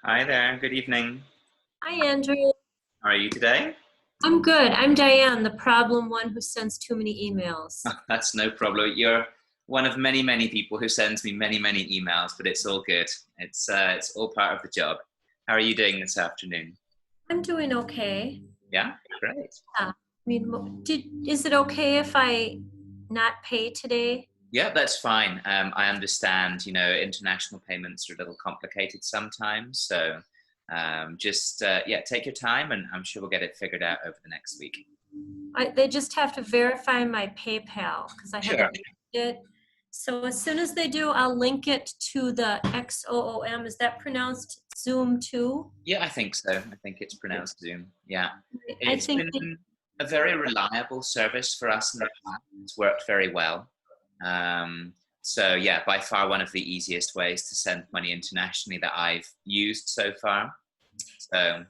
Hi there, good evening. Hi, Andrew. How are you today? I'm good. I'm Diane, the problem one who sends too many emails. That's no problem. You're one of many, many people who sends me many, many emails, but it's all good. It's all part of the job. How are you doing this afternoon? I'm doing okay. Yeah, great. Yeah. I mean, is it okay if I not pay today? Yeah, that's fine. I understand, international payments are a little complicated sometimes. So yeah, take your time and I'm sure we'll get it figured out over the next week. They just have to verify my PayPal because I Sure. haven't used it. So as soon as they do, I'll link it to the XOOM. Is that pronounced Zoom too? Yeah, I think so. I think it's pronounced Zoom. Yeah. I It's think been a very reliable service for us in the past. It's worked very well. So yeah, by far one of the easiest ways to send money internationally that I've used so far. So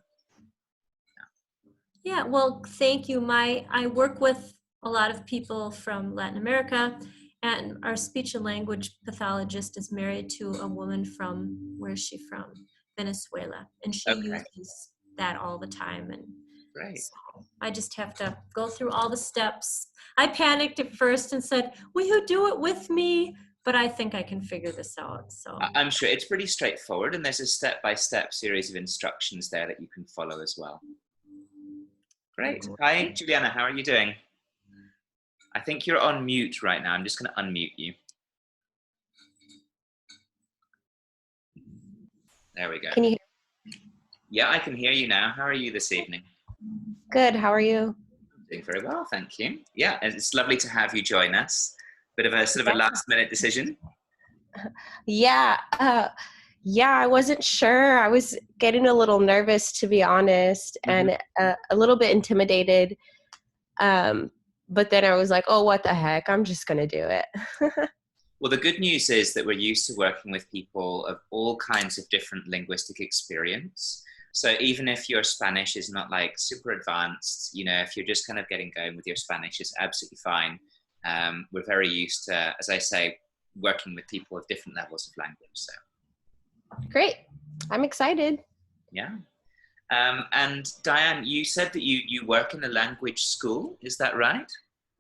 Yeah, well, thank you. I work with a lot of people from Latin America, and our speech and language pathologist is married to a woman from, where is she from? Venezuela, and she okay, uses that all the time. And great. so I just have to go through all the steps. I panicked at first and said, "Will you do it with me?" But I think I can figure this out. So I'm sure it's pretty straightforward, and there's a step-by-step series of instructions there that you can follow as well. Great. Hi, great. Juliana. How are you doing? I think you're on mute right now. I'm just going to unmute you. There we go. Can you? Yeah, I can hear you now. How are you this evening? Good. How are you? Doing very well, thank you. Yeah, it's lovely to have you join us. Bit of a sort of a last minute decision. Yeah. Yeah. I wasn't sure. I was getting a little nervous, to be honest, and a little bit intimidated. But then I was like, "Oh, what the heck? I'm just gonna do it." Well, the good news is that we're used to working with people of all kinds of different linguistic experience. So even if your Spanish is not like super advanced, if you're just kind of getting going with your Spanish, it's absolutely fine. We're very used to, as I say, working with people of different levels of language. So Great. I'm excited. yeah. And Diane, you said that you work in a language school. Is that right?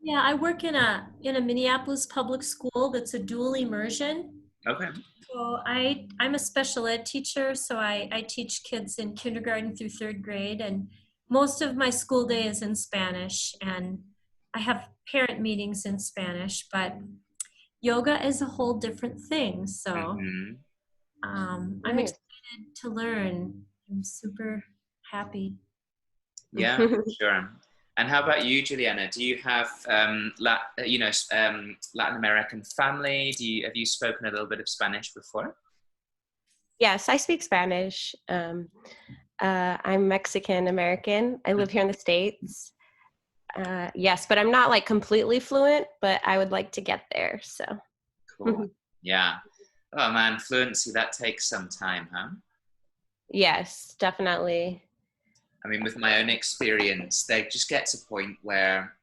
Yeah, I work in a Minneapolis public school that's a dual immersion. Okay. So I'm a special ed teacher, so I teach kids in kindergarten through third grade, and most of my school day is in Spanish, and I have parent meetings in Spanish, but yoga is a whole different thing. So hmm I'm excited to learn. I'm super happy. Yeah, sure. And how about you, Juliana? Do you have Latin American family? Have you spoken a little bit of Spanish before? Yes, I speak Spanish. I'm Mexican American. I live here in the States. Yes, but I'm not like completely fluent, but I would like to get there. So Cool. Yeah. Oh man, fluency, that takes some time, huh? yes, definitely. I mean, with my own experience, they just get to a point where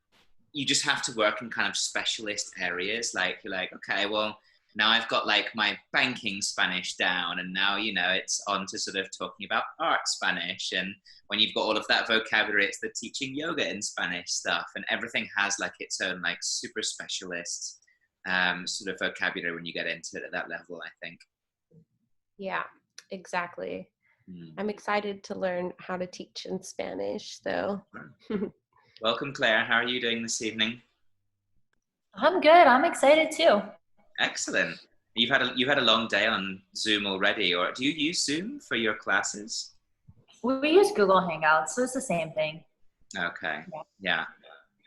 you just have to work in kind of specialist areas. Like you're like, okay, well, now I've got like my banking Spanish down, and now it's on to sort of talking about art Spanish. And when you've got all of that vocabulary, it's the teaching yoga in Spanish stuff, and everything has like its own like super specialist sort of vocabulary when you get into it at that level, I think. Yeah, exactly. Hmm. I'm excited to learn how to teach in Spanish, though. Welcome, Claire. How are you doing this evening? I'm good. I'm excited too. Excellent. You've had a long day on Zoom already, or do you use Zoom for your classes? We use Google Hangouts, so it's the same thing. Okay. Yeah.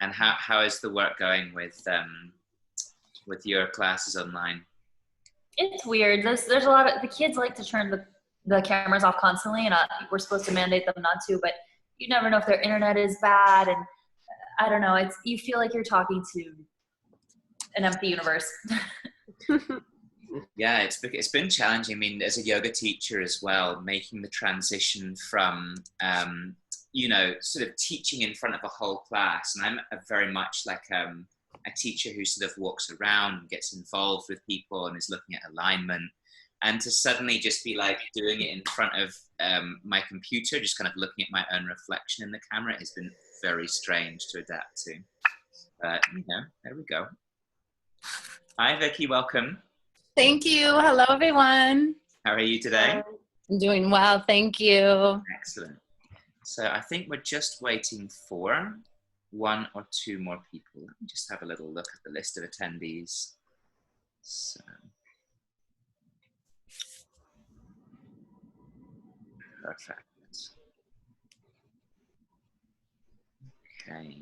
And how is the work going with your classes online? It's weird. There's a lot of the kids like to turn the cameras off constantly, and we're supposed to mandate them not to. But you never know if their internet is bad, and I don't know. You feel like you're talking to an empty universe. Yeah, it's been challenging. I mean, as a yoga teacher as well, making the transition from sort of teaching in front of a whole class, and I'm very much like a teacher who sort of walks around and gets involved with people and is looking at alignment. And to suddenly just be like doing it in front of my computer, just kind of looking at my own reflection in the camera, has been very strange to adapt to. But, there we go. Hi, Vicky, welcome. Thank you. Hello, everyone. How are you today? I'm doing well, thank you. Excellent. So I think we're just waiting for 1 or 2 more people. Let me just have a little look at the list of attendees. So, perfect. Okay.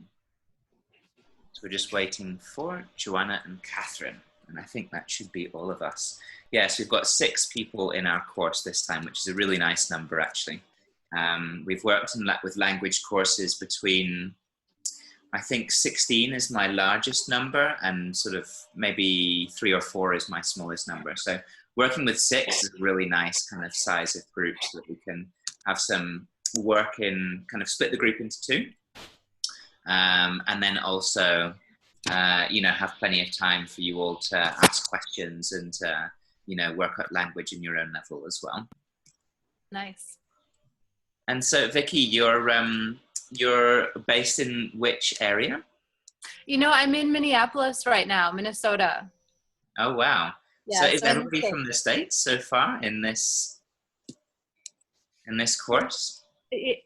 So we're just waiting for Joanna and Catherine, and I think that should be all of us. Yes, we've got 6 people in our course this time, which is a really nice number, actually. We've worked with language courses between, I think 16 is my largest number, and sort of maybe 3 or 4 is my smallest number. So working with 6 is a really nice kind of size of group, so that we can have some work in, kind of split the group into 2. And then also, have plenty of time for you all to ask questions and to, work out language in your own level as well. Nice. And so, Vicky, you're based in which area? I'm in Minneapolis right now, Minnesota. Oh, wow. Yeah, so is so in the everybody from the States so far in this course?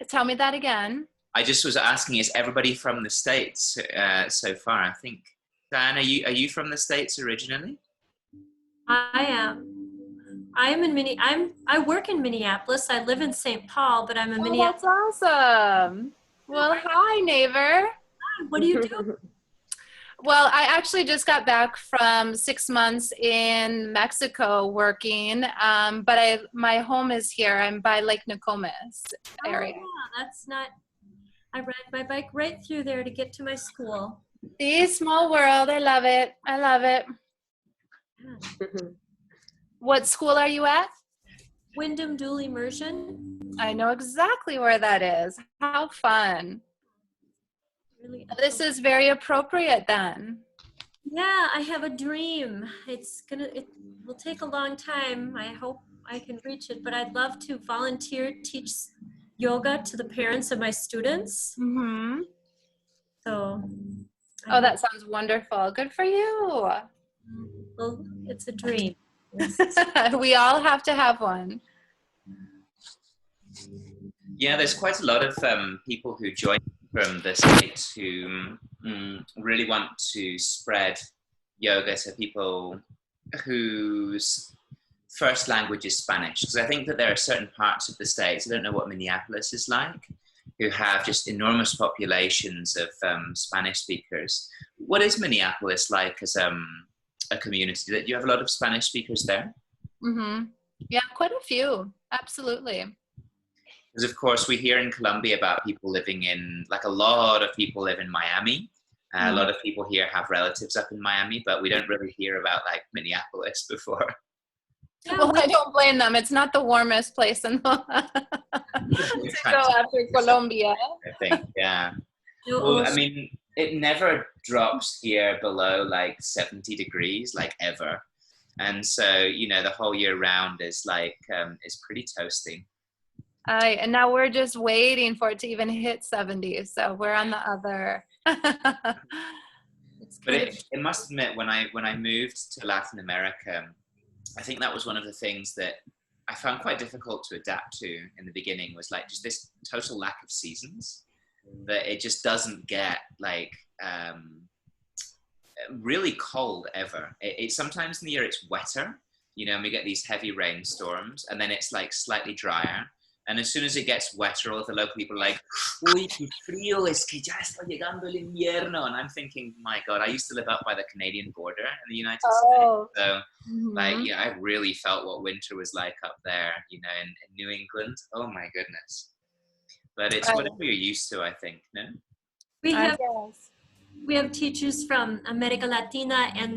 Tell me that again. I just was asking, is everybody from the States so far? I think, Diane, are you from the States originally? I am. I work in Minneapolis. I live in St. Paul, but I'm a Minneapolis. That's awesome. Well, hi, neighbor. What do you do? Well, I actually just got back from 6 months in Mexico working, but my home is here. I'm by Lake Nokomis area. Oh, yeah, that's not. I ride my bike right through there to get to my school. See, small world. I love it. I love it. What school are you at? Wyndham Dual Immersion. I know exactly where that is. How fun. Really, This is very appropriate then. yeah, I have a dream. It will take a long time. I hope I can reach it, but I'd love to volunteer, teach yoga to the parents of my students. Mm-hmm. So. Oh, that sounds wonderful. Good for you. Well, it's a dream. We all have to have one. Yeah, there's quite a lot of people who join from the States who really want to spread yoga to people whose first language is Spanish. Because I think that there are certain parts of the States, I don't know what Minneapolis is like, who have just enormous populations of Spanish speakers. What is Minneapolis like as a community? Do you have a lot of Spanish speakers there? Mm-hmm. Yeah, quite a few. Absolutely. Because of course we hear in Colombia about people living in, like a lot of people live in Miami. A lot of people here have relatives up in Miami, but we don't really hear about like Minneapolis before. Well, I don't blame them. It's not the warmest place in the to go after Colombia. I think, yeah. Well, I mean, it never drops here below like 70 degrees, like ever. And so, the whole year round is like, is pretty toasty. And now we're just waiting for it to even hit 70. So we're on the other. But it must admit, when I moved to Latin America, I think that was one of the things that I found quite difficult to adapt to in the beginning, was like just this total lack of seasons, that it just doesn't get like really cold ever. It sometimes in the year it's wetter, and we get these heavy rainstorms, and then it's like slightly drier. And as soon as it gets wetter, all of the local people are like, uy, qué frío, es que ya está llegando el invierno. And I'm thinking, my God, I used to live up by the Canadian border in the United States. So, I really felt what winter was like up there, in New England. Oh, my goodness. But it's whatever you're used to, I think, no? We have teachers from America Latina, and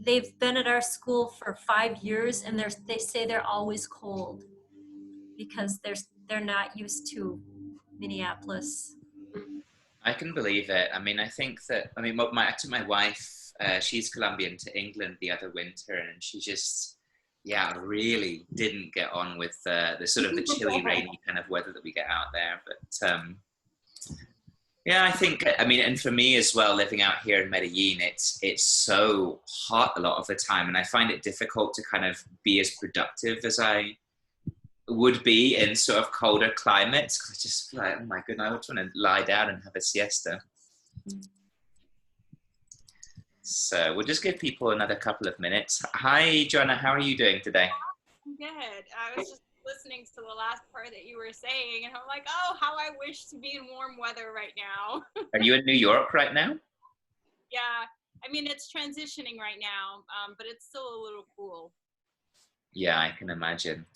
they've been at our school for 5 years, and they say they're always cold, because they're not used to Minneapolis. I can believe it. I mean, I think that, I took my wife, she's Colombian, to England the other winter, and she just, yeah, I really didn't get on with the sort of the chilly, rainy kind of weather that we get out there. But yeah, I think, I mean, and for me as well, living out here in Medellin, it's so hot a lot of the time, and I find it difficult to kind of be as productive as I would be in sort of colder climates. 'Cause I just feel like, oh my goodness, I just want to lie down and have a siesta. So we'll just give people another couple of minutes. Hi, Joanna, how are you doing today? I'm good. I was just listening to the last part that you were saying, and I'm like, oh, how I wish to be in warm weather right now. Are you in New York right now? Yeah, I mean, it's transitioning right now, but it's still a little cool. Yeah, I can imagine.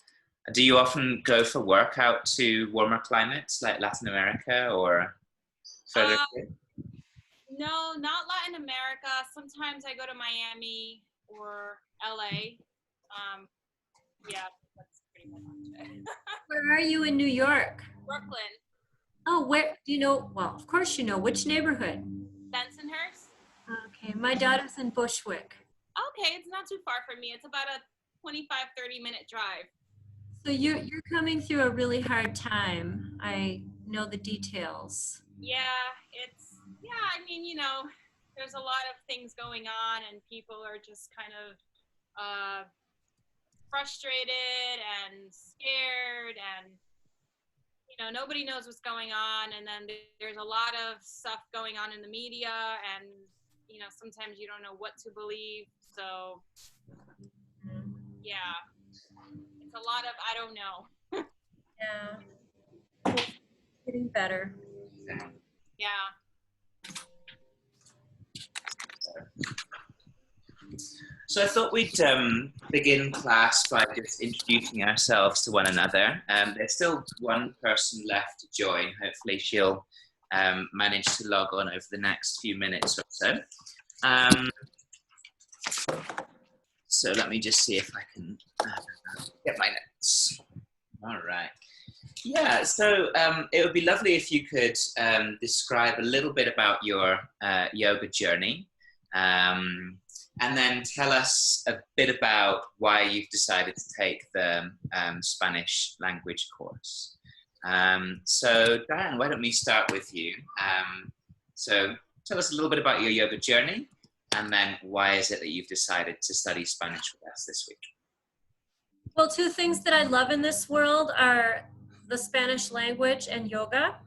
Do you often go for work out to warmer climates like Latin America or further? No, not Latin America. Sometimes I go to Miami or LA. Yeah, that's pretty much it. Where are you in New York? Brooklyn, Oh, where do you know? Well, of course you know. Which neighborhood? Bensonhurst. Okay, my daughter's in Bushwick. Okay, it's not too far from me. It's about a 25-30 minute drive. So you're coming through a really hard time. I know the details. Yeah, I mean, you know, there's a lot of things going on, and people are just kind of frustrated and scared, and you know, nobody knows what's going on, and then there's a lot of stuff going on in the media, and you know, sometimes you don't know what to believe. So yeah, it's a lot of I don't know. Yeah. Getting better. Yeah. So I thought we'd begin class by just introducing ourselves to one another. There's still one person left to join. Hopefully she'll manage to log on over the next few minutes or so. So let me just see if I can get my notes. All right. Yeah, so it would be lovely if you could describe a little bit about your yoga journey, and then tell us a bit about why you've decided to take the Spanish language course. So Diane, why don't we start with you? So tell us a little bit about your yoga journey, and then why is it that you've decided to study Spanish with us this week? Well, two things that I love in this world are the Spanish language and yoga.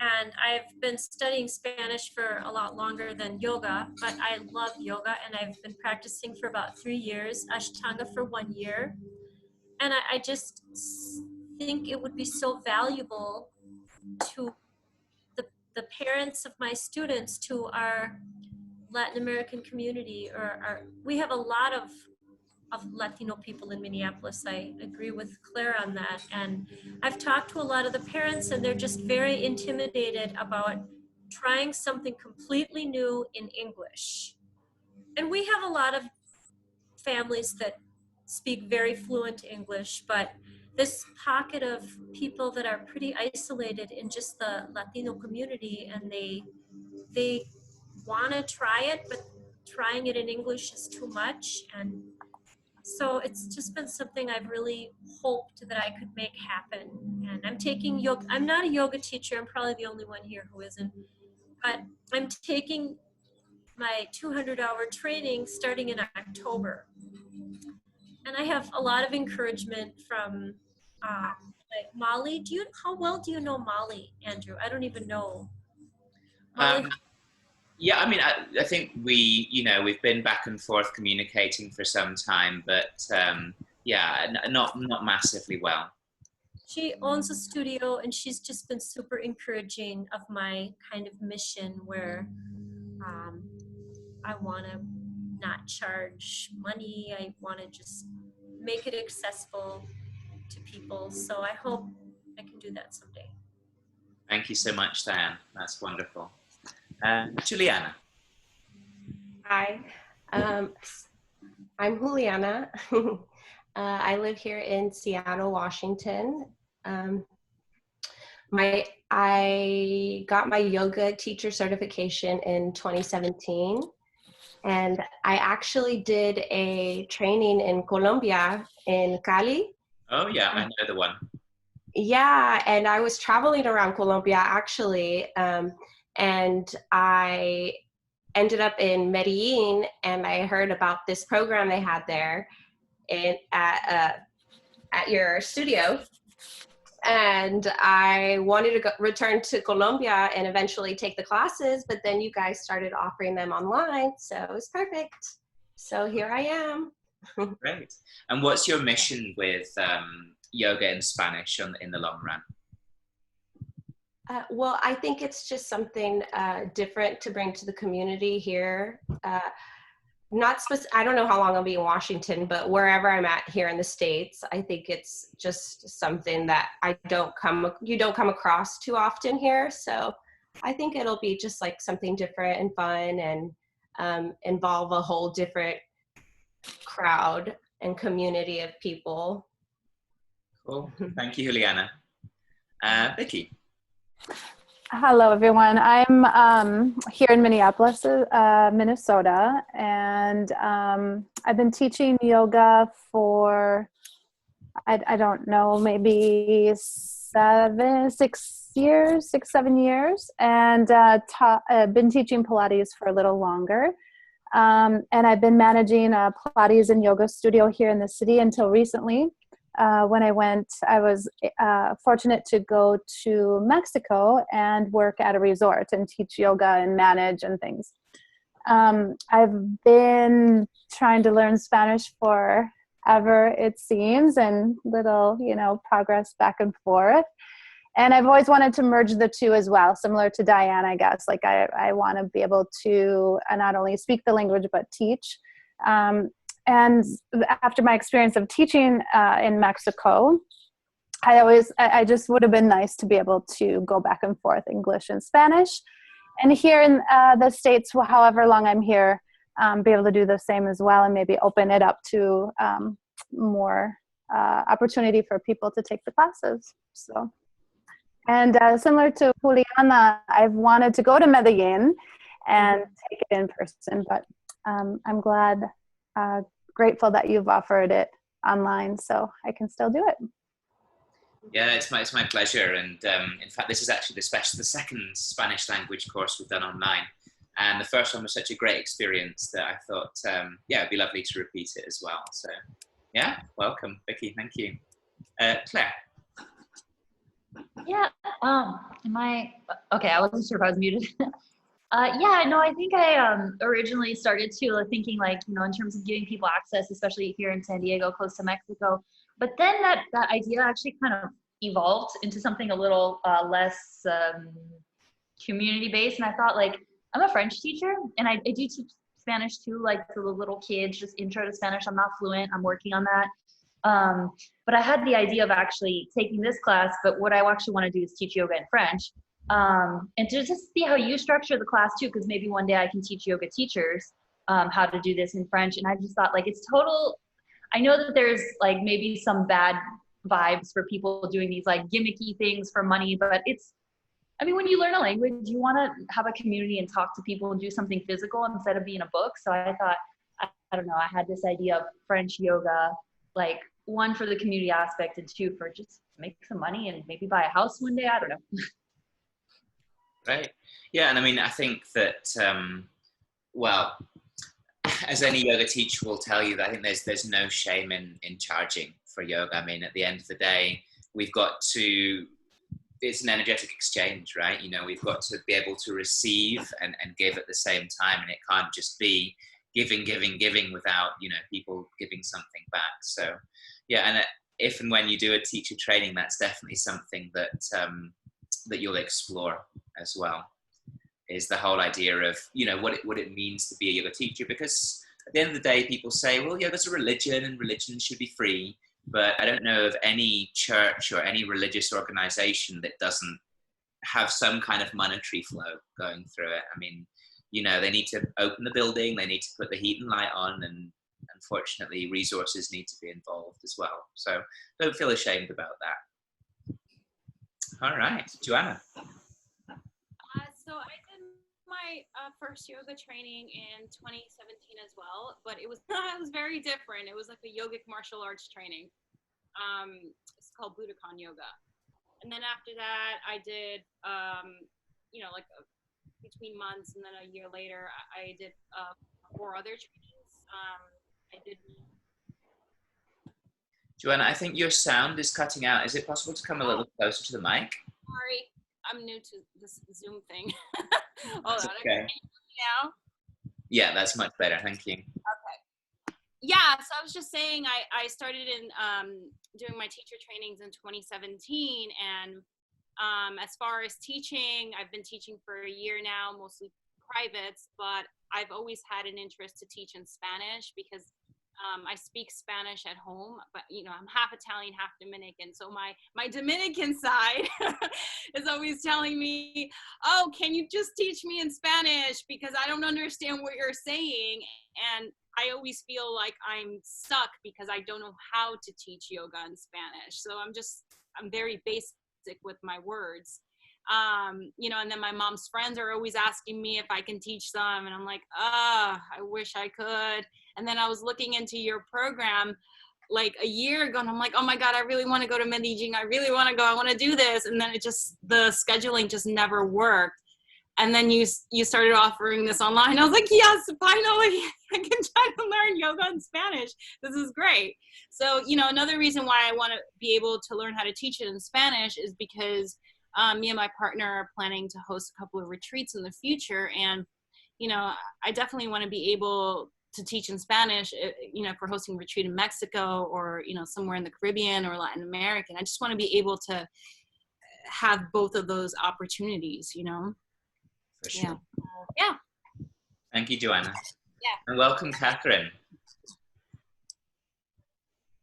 And I've been studying Spanish for a lot longer than yoga, but I love yoga, and I've been practicing for about 3 years, Ashtanga for 1 year. And I just think it would be so valuable to the parents of my students, to our Latin American community, we have a lot of Latino people in Minneapolis. I agree with Claire on that. And I've talked to a lot of the parents, and they're just very intimidated about trying something completely new in English. And we have a lot of families that speak very fluent English, but this pocket of people that are pretty isolated in just the Latino community, and they want to try it, but trying it in English is too much. And so it's just been something I've really hoped that I could make happen. And I'm taking yoga. I'm not a yoga teacher. I'm probably the only one here who isn't. But I'm taking my 200-hour training starting in October. And I have a lot of encouragement from like Molly. How well do you know Molly, Andrew? I don't even know. Molly? Yeah, I mean, I think we've been back and forth communicating for some time, but yeah, not massively well. She owns a studio, and she's just been super encouraging of my kind of mission, where I want to not charge money. I want to just make it accessible to people. So I hope I can do that someday. Thank you so much, Diane. That's wonderful. Juliana. Hi, I'm Juliana. I live here in Seattle, Washington. I got my yoga teacher certification in 2017, And I actually did a training in Colombia, in Cali. Oh yeah, I know the one. Yeah, and I was traveling around Colombia actually, and I ended up in Medellin, and I heard about this program they had there at your studio, and I wanted to return to Colombia and eventually take the classes, but then you guys started offering them online, so it was perfect. So here I am. Great. And what's your mission with yoga in Spanish in the long run? Well, I think it's just something different to bring to the community here. I don't know how long I'll be in Washington, but wherever I'm at here in the States, I think it's just something that you don't come across too often here. So I think it'll be just like something different and fun, and involve a whole different crowd and community of people. Cool. Thank you, Juliana. Vicky. Hello, everyone. I'm here in Minneapolis, Minnesota, and I've been teaching yoga for, I don't know, maybe 7 years, and I've been teaching Pilates for a little longer. And I've been managing a Pilates and yoga studio here in the city until recently. When I was fortunate to go to Mexico and work at a resort and teach yoga and manage and things. I've been trying to learn Spanish forever, it seems, and little, progress back and forth. And I've always wanted to merge the two as well, similar to Diane, I guess. Like I want to be able to not only speak the language, but teach. And after my experience of teaching in Mexico, I just would have been nice to be able to go back and forth English and Spanish. And here in the States, however long I'm here, be able to do the same as well, and maybe open it up to more opportunity for people to take the classes. So, and similar to Juliana, I've wanted to go to Medellin and take it in person, but I'm glad, grateful that you've offered it online, so I can still do it. Yeah, it's my pleasure. And in fact, this is actually the second Spanish language course we've done online. And the first one was such a great experience that I thought, it'd be lovely to repeat it as well. So yeah, welcome, Vicky. Thank you. Claire. Yeah. Okay, I wasn't sure if I was muted. I think I originally started to thinking in terms of giving people access, especially here in San Diego, close to Mexico. But then that idea actually kind of evolved into something a little less community-based. And I thought, I'm a French teacher, and I do teach Spanish too, to the little kids, just intro to Spanish. I'm not fluent. I'm working on that. But I had the idea of actually taking this class, but what I actually want to do is teach yoga in French. And to just see how you structure the class too, because maybe one day I can teach yoga teachers how to do this in French. And I just thought it's total, I know that there's maybe some bad vibes for people doing these gimmicky things for money, but when you learn a language, you want to have a community and talk to people and do something physical instead of being a book. So I thought, I don't know, I had this idea of French yoga, one for the community aspect, and two for just make some money and maybe buy a house one day. I don't know. Right. Yeah, and I think that, as any yoga teacher will tell you, that I think there's no shame in charging for yoga. At the end of the day, it's an energetic exchange, right? We've got to be able to receive and give at the same time, and it can't just be giving without, people giving something back. So, yeah, and if and when you do a teacher training, that's definitely something that you'll explore as well, is the whole idea of what it means to be a yoga teacher. Because at the end of the day, people say, well, yoga's a religion and religion should be free, but I don't know of any church or any religious organization that doesn't have some kind of monetary flow going through it. They need to open the building, they need to put the heat and light on, and unfortunately resources need to be involved as well. So don't feel ashamed about that. All right, Joanna. So I did my first yoga training in 2017 as well, but it was it was very different. It was like a yogic martial arts training. It's called Budokan Yoga. And then after that, I did, like between months, and then a year later, I did 4 other trainings. I did. Joanna, I think your sound is cutting out. Is it possible to come a little closer to the mic? Sorry, I'm new to this Zoom thing. That's Hold on. okay. Can you hear me now? Yeah, that's much better. Thank you. Yeah, so I was just saying I started in doing my teacher trainings in 2017, and as far as teaching, I've been teaching for a year now, mostly privates, but I've always had an interest to teach in Spanish because I speak Spanish at home, but I'm half Italian, half Dominican. So my Dominican side is always telling me, "Oh, can you just teach me in Spanish because I don't understand what you're saying?" And I always feel like I'm stuck because I don't know how to teach yoga in Spanish. So I'm very basic with my words. And then my mom's friends are always asking me if I can teach them. And I'm like, I wish I could. And then I was looking into your program like a year ago, and I'm like, oh my God, I really want to go to Medellin. I really want to go. I want to do this. And then the scheduling just never worked. And then you started offering this online. I was like, yes, finally, I can try to learn yoga in Spanish. This is great. So, another reason why I want to be able to learn how to teach it in Spanish is because me and my partner are planning to host a couple of retreats in the future. And, I definitely want to be able to teach in Spanish, if we're hosting a retreat in Mexico or, somewhere in the Caribbean or Latin America. I just want to be able to have both of those opportunities, For sure. Yeah. Thank you, Joanna. Yeah. And welcome, Catherine.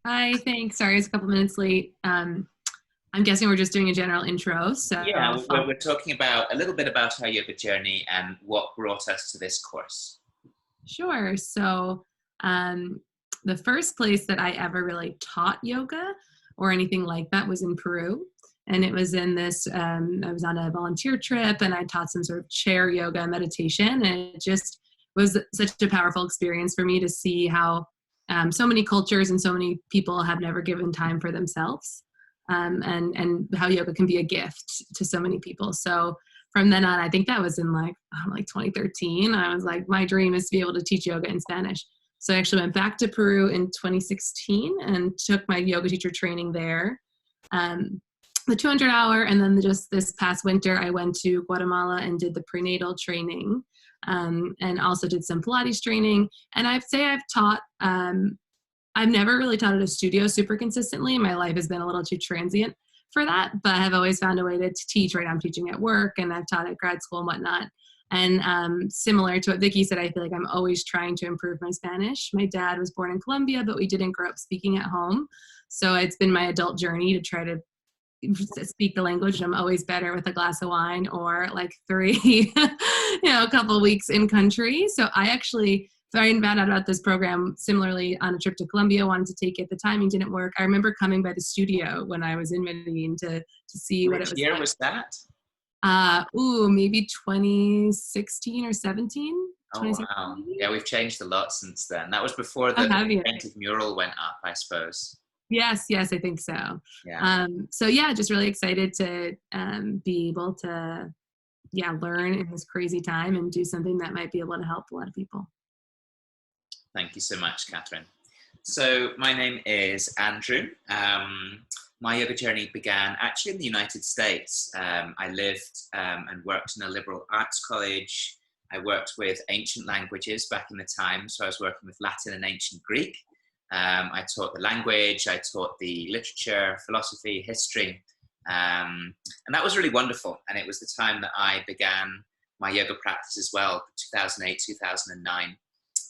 Hi, thanks. Sorry, it's a couple minutes late. I'm guessing we're just doing a general intro. So Yeah, we're talking about a little bit about our yoga journey and what brought us to this course. Sure. So the first place that I ever really taught yoga or anything like that was in Peru. And it was in this, I was on a volunteer trip and I taught some sort of chair yoga meditation. And it just was such a powerful experience for me to see how so many cultures and so many people have never given time for themselves. And how yoga can be a gift to so many people. So from then on, I think that was in like 2013, I was like, my dream is to be able to teach yoga in Spanish. So I actually went back to Peru in 2016 and took my yoga teacher training there, the 200-hour. And then just this past winter, I went to Guatemala and did the prenatal training, and also did some Pilates training. And I'd say I've taught, I've never really taught at a studio super consistently. My life has been a little too transient for that, but I've always found a way to teach. Right now I'm teaching at work and I've taught at grad school and whatnot. And similar to what Vicky said, I feel like I'm always trying to improve my Spanish. My dad was born in Colombia, but we didn't grow up speaking at home. So it's been my adult journey to try to speak the language. I'm always better with a glass of wine or like 3, a couple weeks in country. So I actually found out about this program similarly on a trip to Colombia, wanted to take it. The timing didn't work. I remember coming by the studio when I was in Medellin to see what it was. Which year like. Was that? Maybe 2016 or 17. Oh, wow. Yeah, we've changed a lot since then. That was before the painted mural went up, I suppose. Yes, I think so. Yeah. Just really excited to be able to, learn in this crazy time and do something that might be able to help a lot of people. Thank you so much, Catherine. So my name is Andrew. My yoga journey began actually in the United States. I lived and worked in a liberal arts college. I worked with ancient languages back in the time. So I was working with Latin and ancient Greek. I taught the language, I taught the literature, philosophy, history. And that was really wonderful. And it was the time that I began my yoga practice as well, 2008, 2009.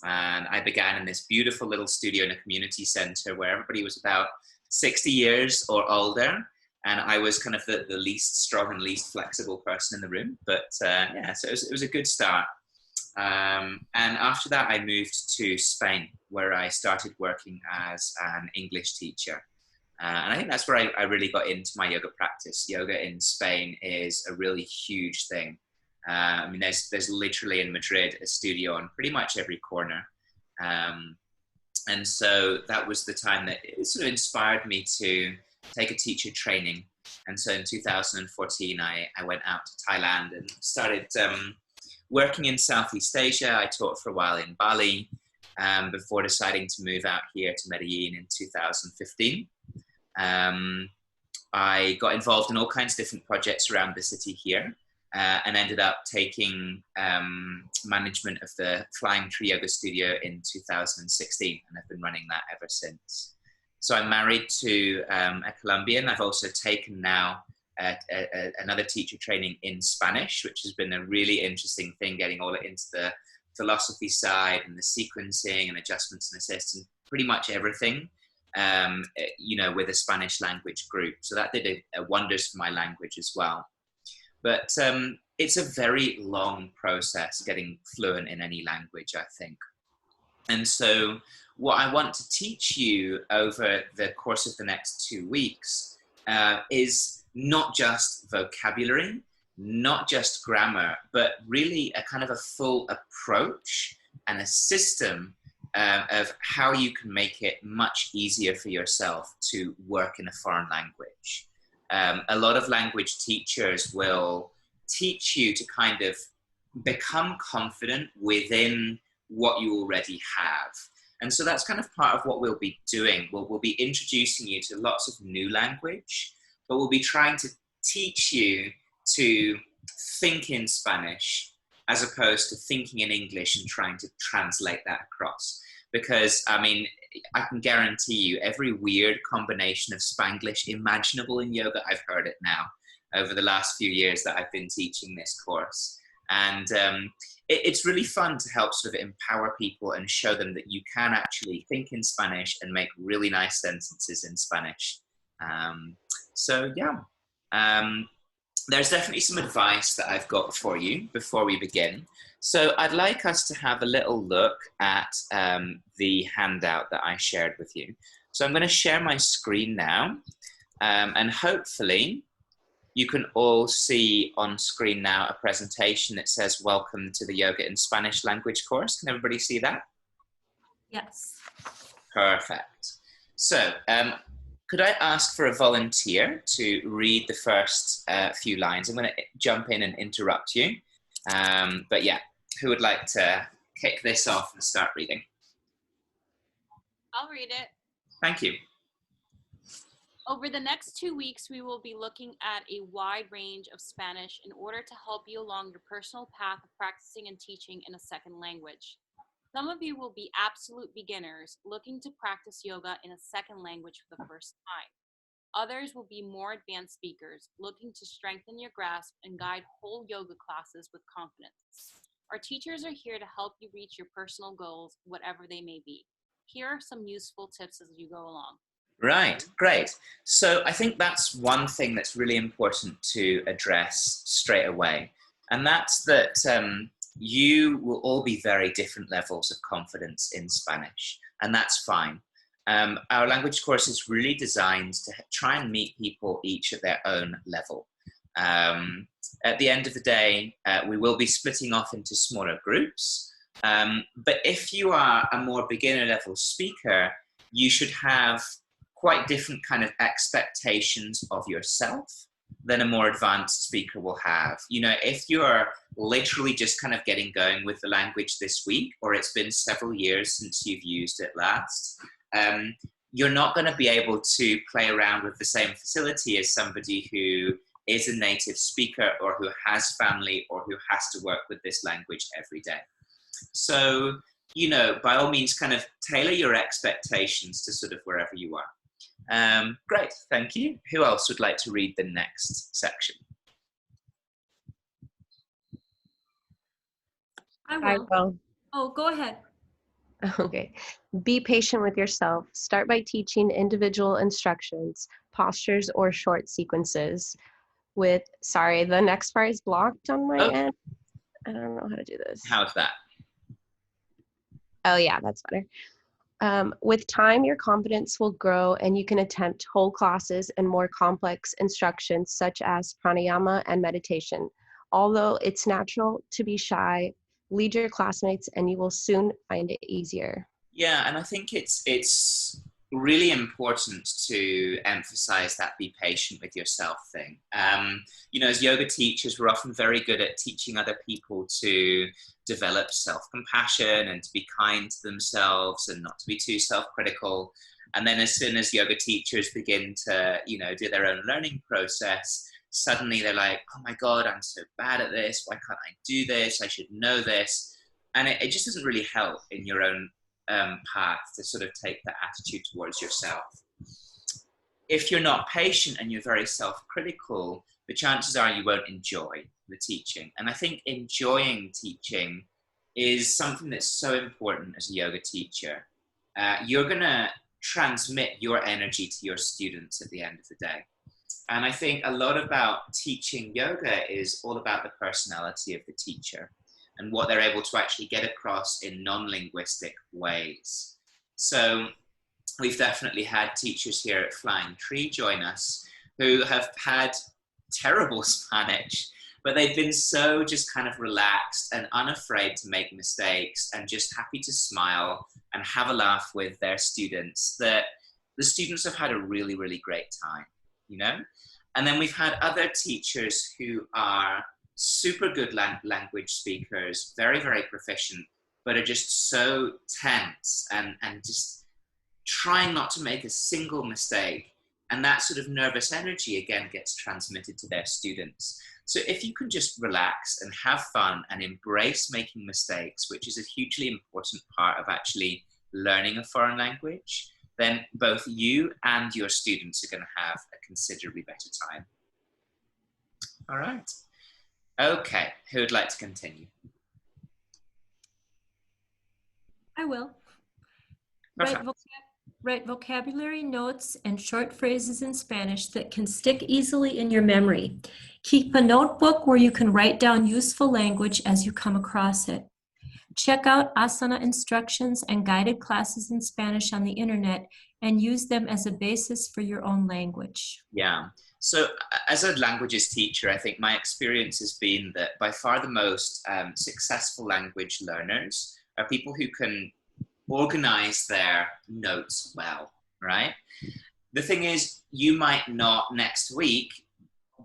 And I began in this beautiful little studio in a community center where everybody was about 60 years or older. And I was kind of the least strong and least flexible person in the room. But so it was a good start. And after that, I moved to Spain, where I started working as an English teacher. And I think that's where I really got into my yoga practice. Yoga in Spain is a really huge thing. I mean, there's literally in Madrid a studio on pretty much every corner. And so that was the time that it sort of inspired me to take a teacher training. And so in 2014, I went out to Thailand and started working in Southeast Asia. I taught for a while in Bali before deciding to move out here to Medellin in 2015. I got involved in all kinds of different projects around the city here and ended up taking management of the Flying Tree Yoga Studio in 2016, and I've been running that ever since. So I'm married to a Colombian. I've also taken now another teacher training in Spanish, which has been a really interesting thing, getting all into the philosophy side and the sequencing and adjustments and assists and pretty much everything, with a Spanish language group. So that did wonders for my language as well. But it's a very long process getting fluent in any language, I think. And so what I want to teach you over the course of the next 2 weeks is not just vocabulary, not just grammar, but really a kind of a full approach and a system of how you can make it much easier for yourself to work in a foreign language. A lot of language teachers will teach you to kind of become confident within what you already have. And so that's kind of part of what we'll be doing. We'll be introducing you to lots of new language, but we'll be trying to teach you to think in Spanish as opposed to thinking in English and trying to translate that across. Because, I mean, I can guarantee you every weird combination of Spanglish imaginable in yoga, I've heard it now over the last few years that I've been teaching this course. And it's really fun to help sort of empower people and show them that you can actually think in Spanish and make really nice sentences in Spanish. There's definitely some advice that I've got for you before we begin. So I'd like us to have a little look at the handout that I shared with you. So I'm going to share my screen now, and hopefully you can all see on screen now a presentation that says welcome to the Yoga in Spanish language course. Can everybody see that? Yes. Perfect. So could I ask for a volunteer to read the first few lines? I'm going to jump in and interrupt you. But yeah, who would like to kick this off and start reading? I'll read it. Thank you. Over the next 2 weeks, we will be looking at a wide range of Spanish in order to help you along your personal path of practicing and teaching in a second language. Some of you will be absolute beginners looking to practice yoga in a second language for the first time. Others will be more advanced speakers looking to strengthen your grasp and guide whole yoga classes with confidence. Our teachers are here to help you reach your personal goals, whatever they may be. Here are some useful tips as you go along. Right, great. So I think that's one thing that's really important to address straight away. And that's that you will all be very different levels of confidence in Spanish, and that's fine. Our language course is really designed to try and meet people each at their own level. At the end of the day, we will be splitting off into smaller groups. But if you are a more beginner level speaker, you should have quite different kind of expectations of yourself than a more advanced speaker will have. You know, if you're literally just kind of getting going with the language this week, or it's been several years since you've used it last, you're not going to be able to play around with the same facility as somebody who is a native speaker or who has family or who has to work with this language every day. So, you know, by all means, kind of tailor your expectations to sort of wherever you are. Great, thank you. Who else would like to read the next section? I I will. will. Oh, go ahead. Okay. Be patient with yourself. Start by teaching individual instructions, postures, or short sequences. Sorry, the next part is blocked on my end. I don't know how to do this. How's that? Oh yeah, that's better. With time, your confidence will grow and you can attempt whole classes and more complex instructions such as pranayama and meditation. Although it's natural to be shy, lead your classmates and you will soon find it easier. Yeah, and I think it's really important to emphasize that be patient with yourself thing. You know, as yoga teachers, we're often very good at teaching other people to develop self-compassion and to be kind to themselves and not to be too self-critical. And then as soon as yoga teachers begin to, you know, do their own learning process, suddenly they're like, oh my God, I'm so bad at this. Why can't I do this? I should know this. And it just doesn't really help in your own path to sort of take that attitude towards yourself. If you're not patient and you're very self-critical, the chances are you won't enjoy the teaching. And I think enjoying teaching is something that's so important as a yoga teacher. You're going to transmit your energy to your students at the end of the day. And I think a lot about teaching yoga is all about the personality of the teacher and what they're able to actually get across in non-linguistic ways. So we've definitely had teachers here at Flying Tree join us who have had terrible Spanish, but they've been so just kind of relaxed and unafraid to make mistakes and just happy to smile and have a laugh with their students, that the students have had a really, really great time, you know? And then we've had other teachers who are super good language speakers, very, very proficient, but are just so tense and just trying not to make a single mistake. And that sort of nervous energy, again, gets transmitted to their students. So if you can just relax and have fun and embrace making mistakes, which is a hugely important part of actually learning a foreign language, then both you and your students are going to have a considerably better time. All right. Okay, who would like to continue? I will. Perfect. Write vocabulary notes and short phrases in Spanish that can stick easily in your memory. Keep a notebook where you can write down useful language as you come across it. Check out asana instructions and guided classes in Spanish on the internet and use them as a basis for your own language. Yeah. So as a languages teacher, I think my experience has been that by far the most successful language learners are people who can organize their notes well, right? The thing is, you might not next week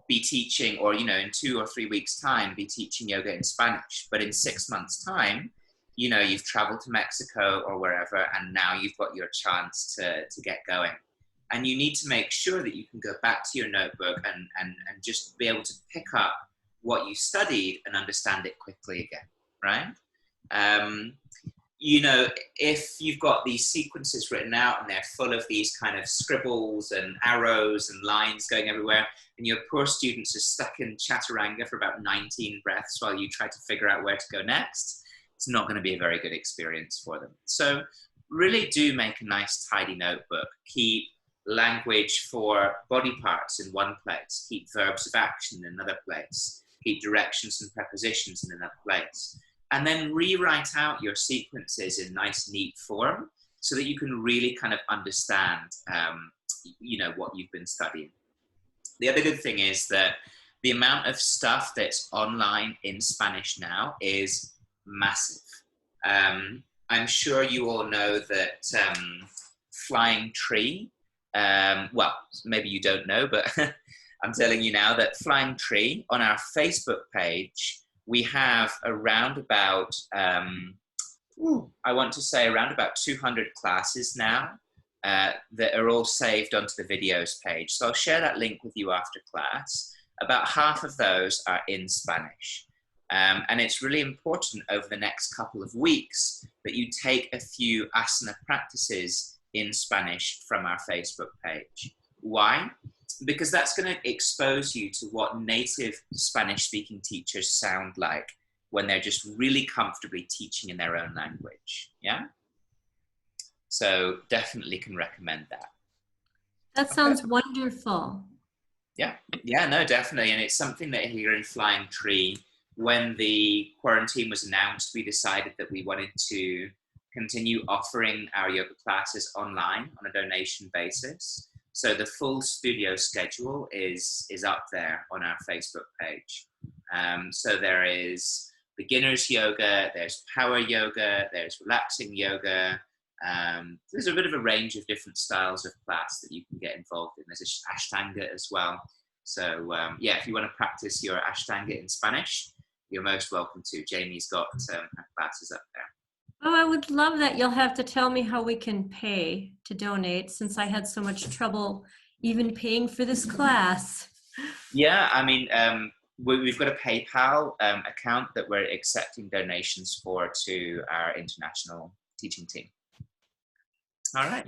be teaching, or, you know, in 2 or 3 weeks' time, be teaching yoga in Spanish, but in 6 months' time, you know, you've traveled to Mexico or wherever, and now you've got your chance to get going. And you need to make sure that you can go back to your notebook and just be able to pick up what you studied and understand it quickly again, right? You know, if you've got these sequences written out and they're full of these kind of scribbles and arrows and lines going everywhere, and your poor students are stuck in chaturanga for about 19 breaths while you try to figure out where to go next, it's not going to be a very good experience for them. So really do make a nice tidy notebook. Keep language for body parts in one place. Keep verbs of action in another place. Keep directions and prepositions in another place. And then rewrite out your sequences in nice, neat form so that you can really kind of understand, you know, what you've been studying. The other good thing is that the amount of stuff that's online in Spanish now is massive. I'm sure you all know that Flying Tree, well, maybe you don't know, but I'm telling you now that Flying Tree, on our Facebook page, we have around about, I want to say around about 200 classes now that are all saved onto the videos page. So I'll share that link with you after class. About half of those are in Spanish. And it's really important over the next couple of weeks that you take a few asana practices in Spanish from our Facebook page. Why? Because that's going to expose you to what native Spanish-speaking teachers sound like when they're just really comfortably teaching in their own language. Yeah? So definitely can recommend that. That sounds wonderful. Yeah, no, definitely. And it's something that here in Flying Tree, when the quarantine was announced, we decided that we wanted to continue offering our yoga classes online on a donation basis. So the full studio schedule is up there on our Facebook page. So there is beginner's yoga, there's power yoga, there's relaxing yoga. There's a bit of a range of different styles of class that you can get involved in. There's Ashtanga as well. So yeah, if you want to practice your Ashtanga in Spanish, you're most welcome to. Jamie's got her classes up there. Oh, I would love that. You'll have to tell me how we can pay to donate, since I had so much trouble even paying for this class. Yeah, I mean, we've got a PayPal account that we're accepting donations for to our international teaching team. All right.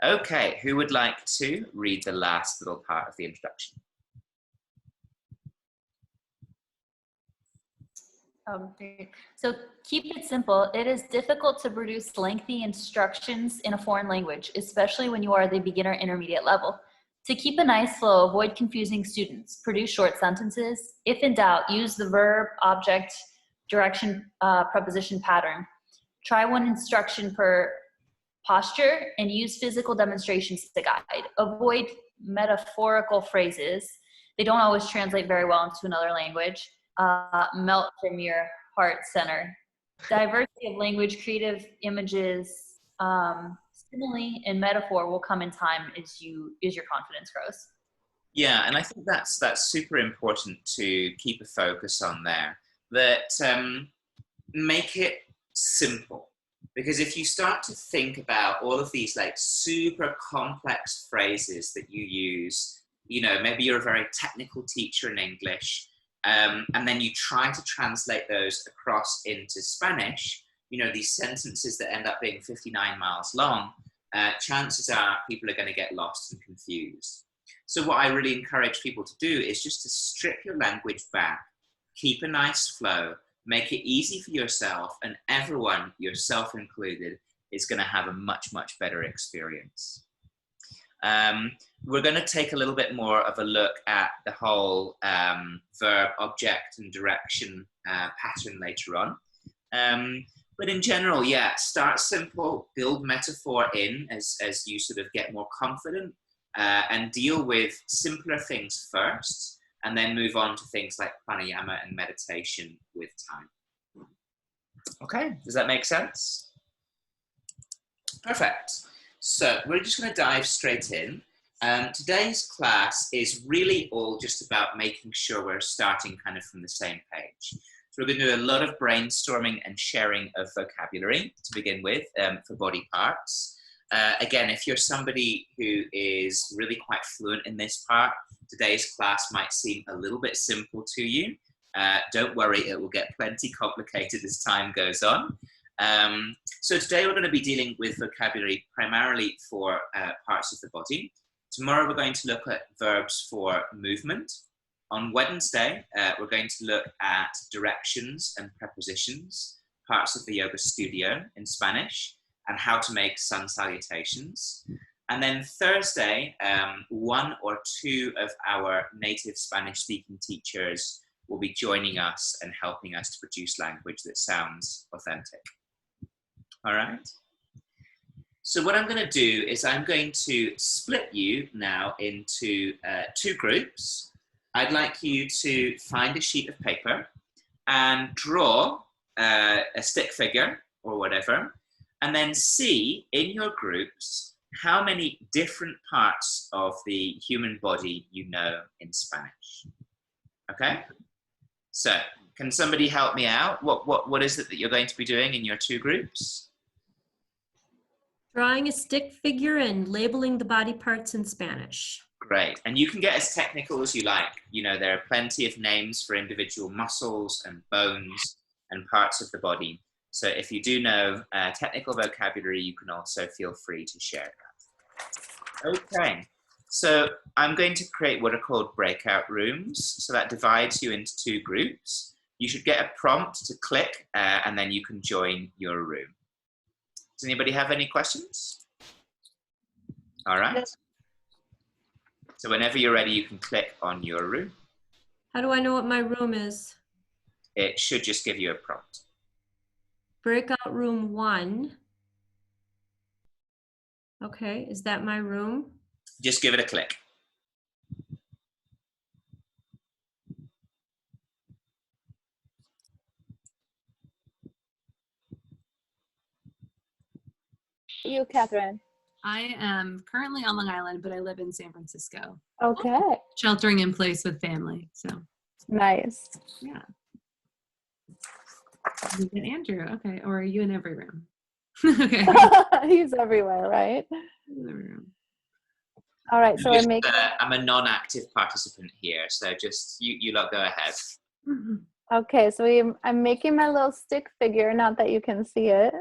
Okay, who would like to read the last little part of the introduction? So keep it simple. It is difficult to produce lengthy instructions in a foreign language, especially when you are the beginner intermediate level. To keep a nice flow, avoid confusing students. Produce short sentences. If in doubt, use the verb, object, direction, preposition pattern. Try one instruction per posture and use physical demonstrations to guide. Avoid metaphorical phrases. They don't always translate very well into another language. Melt from your heart center. Diversity of language, creative images, simile and metaphor will come in time as your confidence grows. Yeah, and I think that's super important to keep a focus on there. That make it simple, because if you start to think about all of these like super complex phrases that you use, you know, maybe you're a very technical teacher in English, and then you try to translate those across into Spanish, you know, these sentences that end up being 59 miles long, chances are people are going to get lost and confused. So what I really encourage people to do is just to strip your language back, keep a nice flow, make it easy for yourself, and everyone, yourself included, is going to have a much, much better experience. We're going to take a little bit more of a look at the whole verb, object, and direction pattern later on. But in general, yeah, start simple, build metaphor in as you sort of get more confident, and deal with simpler things first, and then move on to things like pranayama and meditation with time. Okay, does that make sense? Perfect. So we're just going to dive straight in. Today's class is really all just about making sure we're starting kind of from the same page. So we're going to do a lot of brainstorming and sharing of vocabulary to begin with for body parts. Again, if you're somebody who is really quite fluent in this part, today's class might seem a little bit simple to you. Don't worry, it will get plenty complicated as time goes on. So today we're going to be dealing with vocabulary primarily for parts of the body. Tomorrow we're going to look at verbs for movement. On Wednesday, we're going to look at directions and prepositions, parts of the yoga studio in Spanish, and how to make sun salutations. And then Thursday, one or two of our native Spanish-speaking teachers will be joining us and helping us to produce language that sounds authentic. All right? So what I'm going to do is I'm going to split you now into two groups. I'd like you to find a sheet of paper and draw a stick figure or whatever, and then see in your groups how many different parts of the human body you know in Spanish. Okay? So can somebody help me out? What is it that you're going to be doing in your two groups? Drawing a stick figure and labeling the body parts in Spanish. Great. And you can get as technical as you like. You know, there are plenty of names for individual muscles and bones and parts of the body. So if you do know technical vocabulary, you can also feel free to share that. Okay. So I'm going to create what are called breakout rooms. So that divides you into two groups. You should get a prompt to click and then you can join your room. Does anybody have any questions? All right. So whenever you're ready, you can click on your room. How do I know what my room is? It should just give you a prompt. Breakout room 1. Okay, is that my room? Just give it a click. You, Catherine. I am currently on Long Island, but I live in San Francisco, Okay. sheltering in place with family. So, Nice. yeah. You get Andrew, okay, or are you in every room? Okay. He's everywhere, right? In every room. All right, so we're Just, making. I'm a non-active participant here, so just you lot go ahead. Mhm. Okay, so I'm making my little stick figure. Not that you can see it.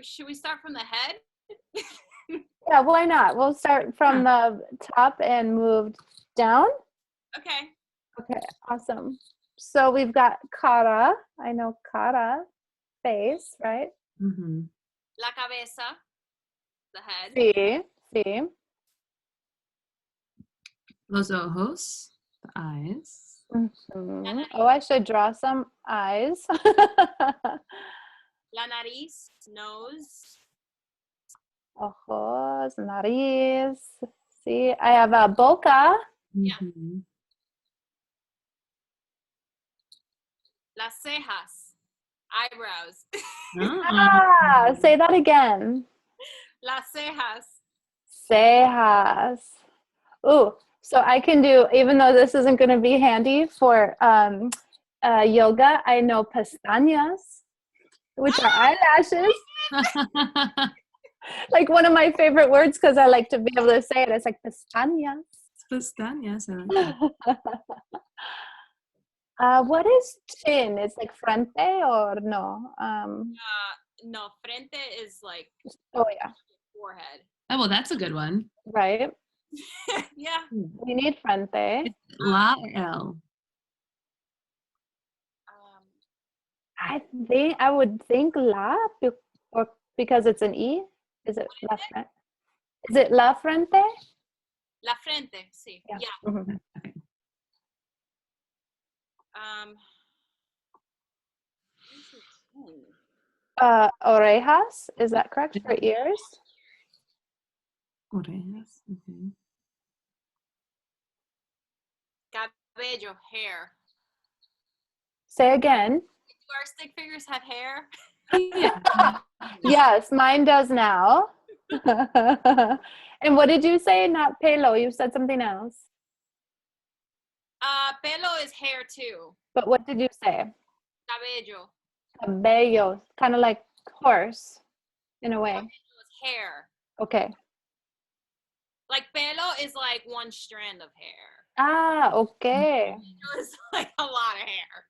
Should we start from the head? Yeah, why not? We'll start from the top and move down. Okay. Okay, awesome. So we've got cara. I know cara, face, right? Mhm. La cabeza, the head. Sí, sí. Los ojos, the eyes. Mhm. Oh, I should draw some eyes. La nariz, nose. Ojos, nariz. Sí, I have a boca. Yeah. Mhm. Las cejas, eyebrows. Ah, say that again. Las cejas. Cejas. Ooh, so I can do, even though this isn't going to be handy for yoga, I know pestañas, which are eyelashes. Like one of my favorite words because I like to be able to say it. It's like pestañas. Pestañas, I like that. What is chin? It's like frente or no? No, frente is like Oh yeah, forehead. Oh, well, that's a good one. right. Yeah. We need frente. La or L? I would think la or because it's an e. Is it la frente? Is it la frente? La frente, sí. Yeah. Yeah. Mhm. Okay. Orejas, is that correct for ears? Orejas. Okay. Cabello, hair. Say again. Do our stick figures have hair? Yeah. Yes, mine does now. And what did you say? Not pelo. You said something else. Pelo is hair too. But what did you say? Cabello. Cabello, kind of like horse, in a way. Cabello is hair. Okay. Like pelo is like one strand of hair. Ah, okay. Cabello is like a lot of hair.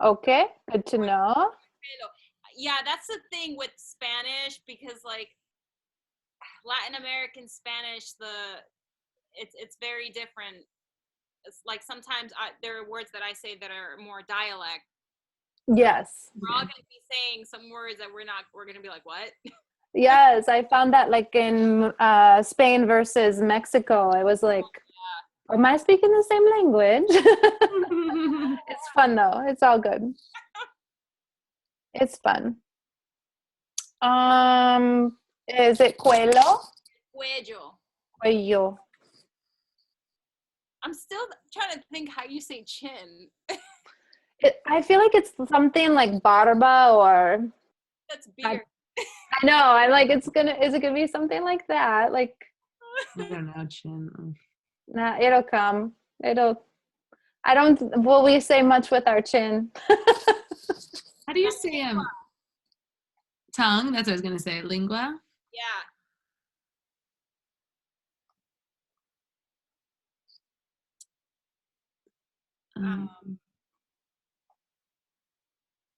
Okay, good to know. Pelo. Yeah, that's the thing with Spanish because like Latin American Spanish, it's very different. It's like sometimes there are words that I say that are more dialect. Yes. We're all gonna be saying some words that we're gonna be like, what? Yes, I found that like in Spain versus Mexico. I was like, am I speaking the same language? It's fun though. It's all good. It's fun. Is it cuello? Cuello. Cuello. I'm still trying to think how you say chin. I feel like it's something like barba or That's beard. I know. I'm like, is it gonna be something like that? Like, I don't know, chin. nah, it'll come. Will we say much with our chin? How do you say tongue? That's what I was gonna say. Lingua. Yeah.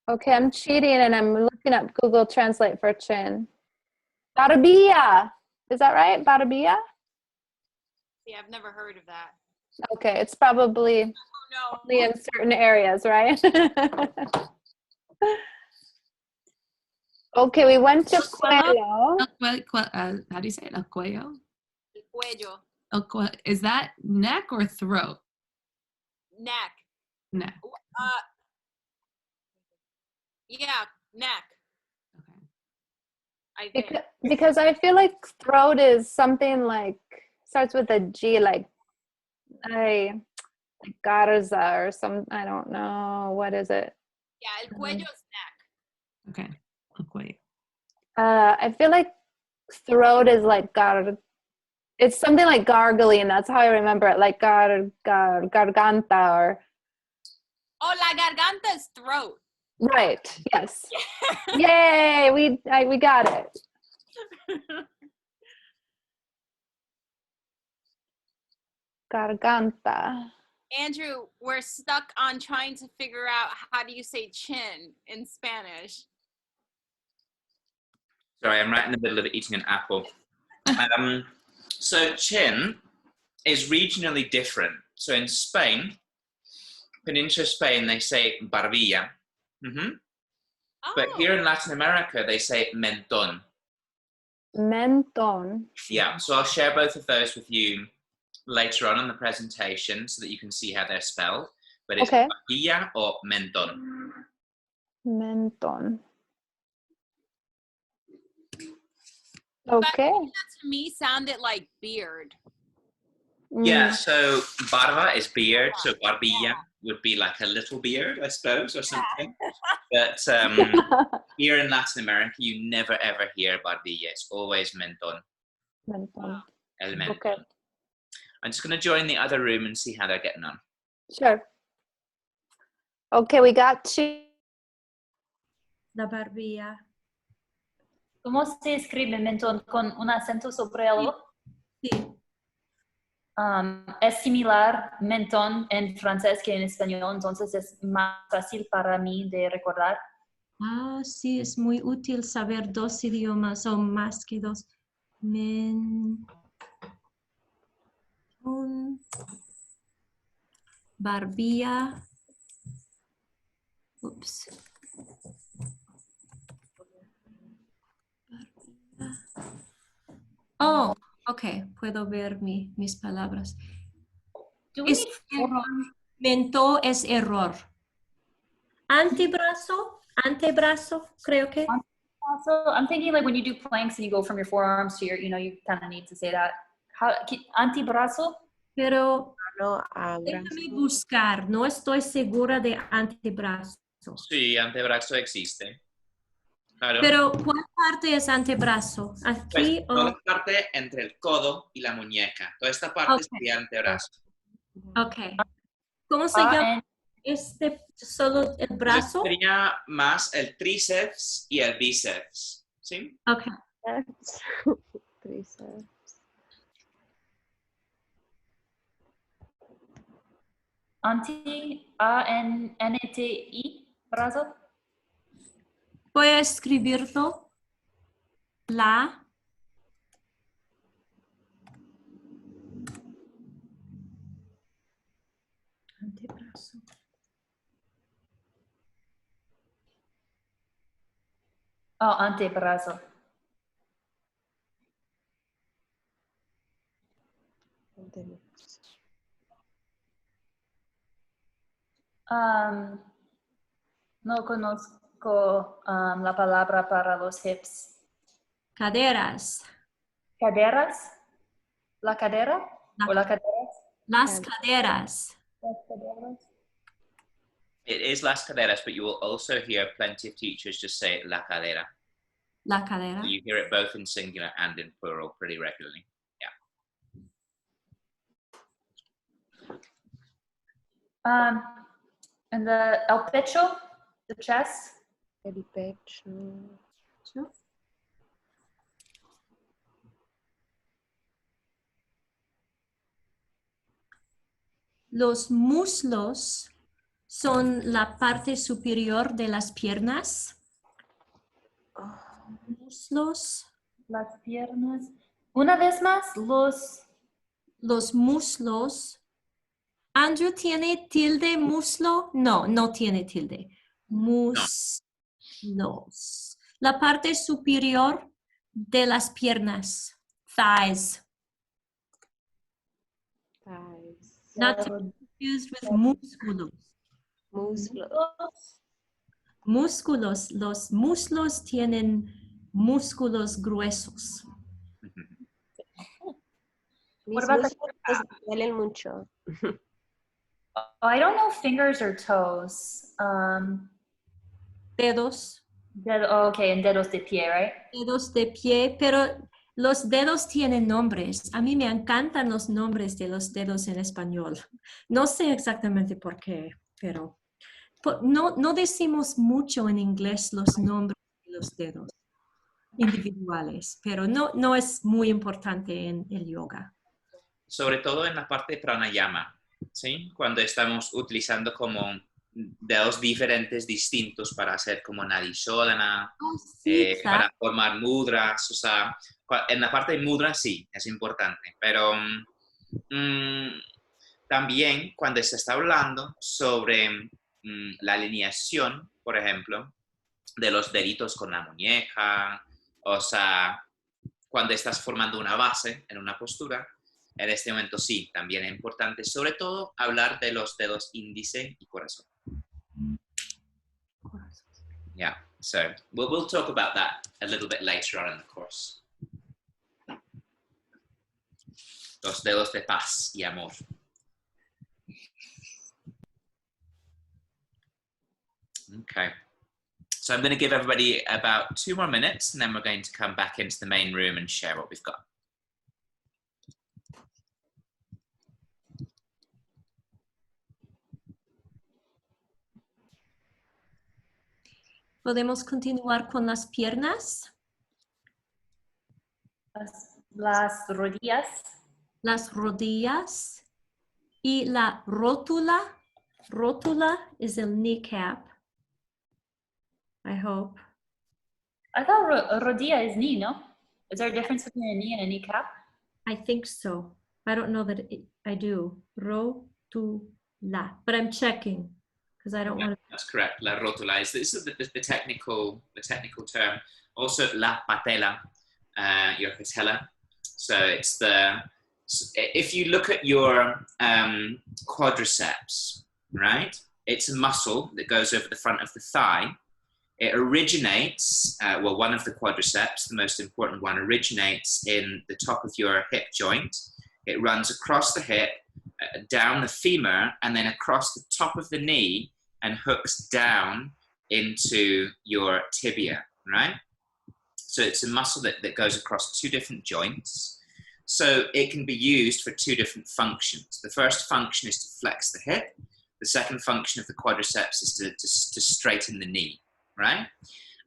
Okay, I'm cheating and I'm looking up Google Translate for chin. Barbilla. Is that right? Barbilla? See, I've never heard of that. Okay, it's probably Oh only in certain areas, right? Okay, we went to cuello. How do you say it? El cuello. El cuello. Is that neck or throat? Neck. Neck. Yeah, neck. Okay. I think. Because I feel like throat is something like starts with a G, like garza or some. I don't know what is it. Yeah, el cuello is neck. Okay. El cuello. I feel like throat is like it's something like gargling. That's how I remember it, like garganta or. Oh, la garganta is throat. Right. Yes. Yay! We got it. Garganta. Andrew, we're stuck on trying to figure out how do you say chin in Spanish. Sorry, I'm right in the middle of eating an apple. So chin is regionally different. So in Spain, Peninsula Spain, they say barbilla. But here in Latin America, they say mentón. Mentón. Yeah, so I'll share both of those with you later on in the presentation so that you can see how they're spelled. But it's Okay. barbilla or mentón. Mentón. Okay. That to me sounded like beard. Yeah, so barba is beard, so barbilla would be like a little beard, I suppose, or something. But here in Latin America, you never ever hear barbilla. It's always mentón. Mentón. El mentón. Okay. I'm just going to join the other room and see how they're getting on. Sure. Okay, we got two. La barbilla. ¿Cómo se escribe mentón? ¿Con un acento sobre el O? Sí. Es similar mentón en francés que en español, entonces es más fácil para mí de recordar. Ah, sí, es muy útil saber dos idiomas o más que dos. Barbilla. Ups. Barbilla. Oh, ok, puedo ver mis palabras. Do we Es need error. Mentó es error. Antebrazo, creo que. also, I'm thinking like when you do planks and you go from your forearms to your, you kind of need to say that. Antebrazo? Pero No, abrazo. déjame buscar, no estoy segura de antebrazo. Sí, antebrazo existe. Claro. Pero ¿cuál parte es antebrazo? Pues, ¿Aquí o...? toda la parte entre el codo y la muñeca. Toda esta parte sería antebrazo. Ok. ¿Cómo se llama solo el Entonces, brazo? sería más el tríceps y el bíceps. ¿Sí? Ok. Tríceps. A-N-N-T-I, brazo. Voy a escribirlo. La. Antebrazo. Oh, antebrazo. No conozco la palabra para los hips. Caderas. ¿Caderas? ¿La cadera? ¿O la caderas? Las caderas. Las caderas. It is las caderas, but you will also hear plenty of teachers just say la cadera. La cadera. You hear it both in singular and in plural pretty regularly. And el pecho, the chest. El pecho. Los muslos son la parte superior de las piernas. Muslos. Las piernas. Una vez más, Los muslos. ¿Andrew tiene tilde muslo? No, no tiene tilde. Muslos. La parte superior de las piernas. Thighs. Thighs. Not to be confused with músculos. Muslos. Músculos. Los muslos tienen músculos gruesos. Mis about the- muslos duelen mucho. I don't know fingers or toes. Dedos. Okay, and dedos de pie, right? Dedos de pie, pero los dedos tienen nombres. A mí me encantan los nombres de los dedos en español. No sé exactamente por qué, pero no decimos mucho en inglés los nombres de los dedos individuales, pero no es muy importante en el yoga. Sobre todo en la parte de pranayama, ¿sí? Cuando estamos utilizando como dedos diferentes, distintos para hacer como nadisodhana, para formar mudras, o sea, en la parte de mudras sí, es importante, pero también cuando se está hablando sobre la alineación, por ejemplo, de los deditos con la muñeca, o sea, cuando estás formando una base en una postura, en este momento sí, también es importante, sobre todo hablar de los dedos índice y corazón. Yeah, so we'll talk about that a little bit later on in the course. Los dedos de paz y amor. Okay. So I'm going to give everybody about 2 more minutes, and then we're going to come back into the main room and share what we've got. ¿Podemos continuar con las piernas? Las rodillas. Las rodillas. Y la rótula. Rótula is a kneecap. I hope. I thought rodilla is knee, no? Is there a difference between a knee and a kneecap? I think so. I don't know that I do. Rótula. But I'm checking because I don't want to. That's correct. La rótula is this is the technical term. Also la patella, your patella. So it's if you look at your quadriceps, right? It's a muscle that goes over the front of the thigh. It originates, one of the quadriceps, the most important one, originates in the top of your hip joint. It runs across the hip, down the femur, and then across the top of the knee and hooks down into your tibia, right? So it's a muscle that goes across 2 different joints. So it can be used for 2 different functions. The first function is to flex the hip. The second function of the quadriceps is to straighten the knee, right?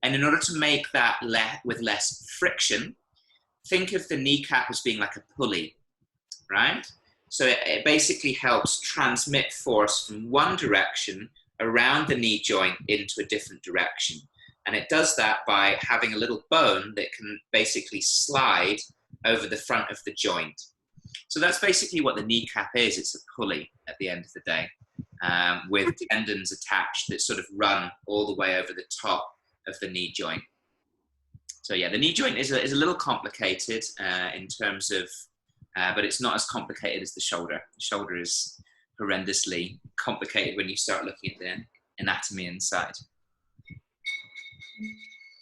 And in order to make that with less friction, think of the kneecap as being like a pulley, right? So it basically helps transmit force from one direction around the knee joint into a different direction. And it does that by having a little bone that can basically slide over the front of the joint. So that's basically what the kneecap is. It's a pulley at the end of the day, with tendons attached that sort of run all the way over the top of the knee joint. So yeah, the knee joint is a little complicated in terms of, but it's not as complicated as the shoulder. The shoulder is horrendously complicated when you start looking at the anatomy inside.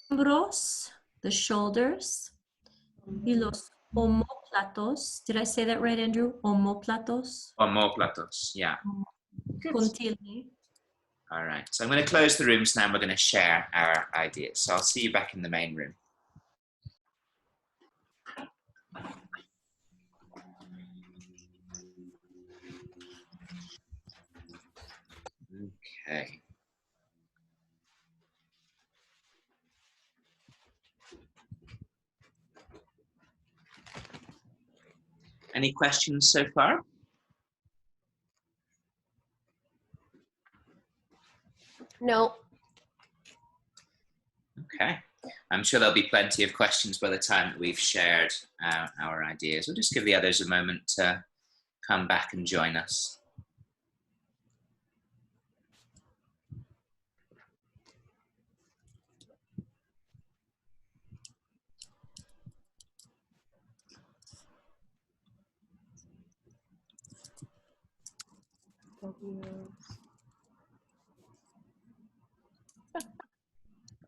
Hombros, the shoulders, y los omoplatos. Did I say that right, Andrew? Omoplatos? Omoplatos, yeah. Puntili. All right, so I'm going to close the rooms now and we're going to share our ideas. So I'll see you back in the main room. Okay. Any questions so far? No. Okay. I'm sure there'll be plenty of questions by the time that we've shared our ideas. We'll just give the others a moment to come back and join us.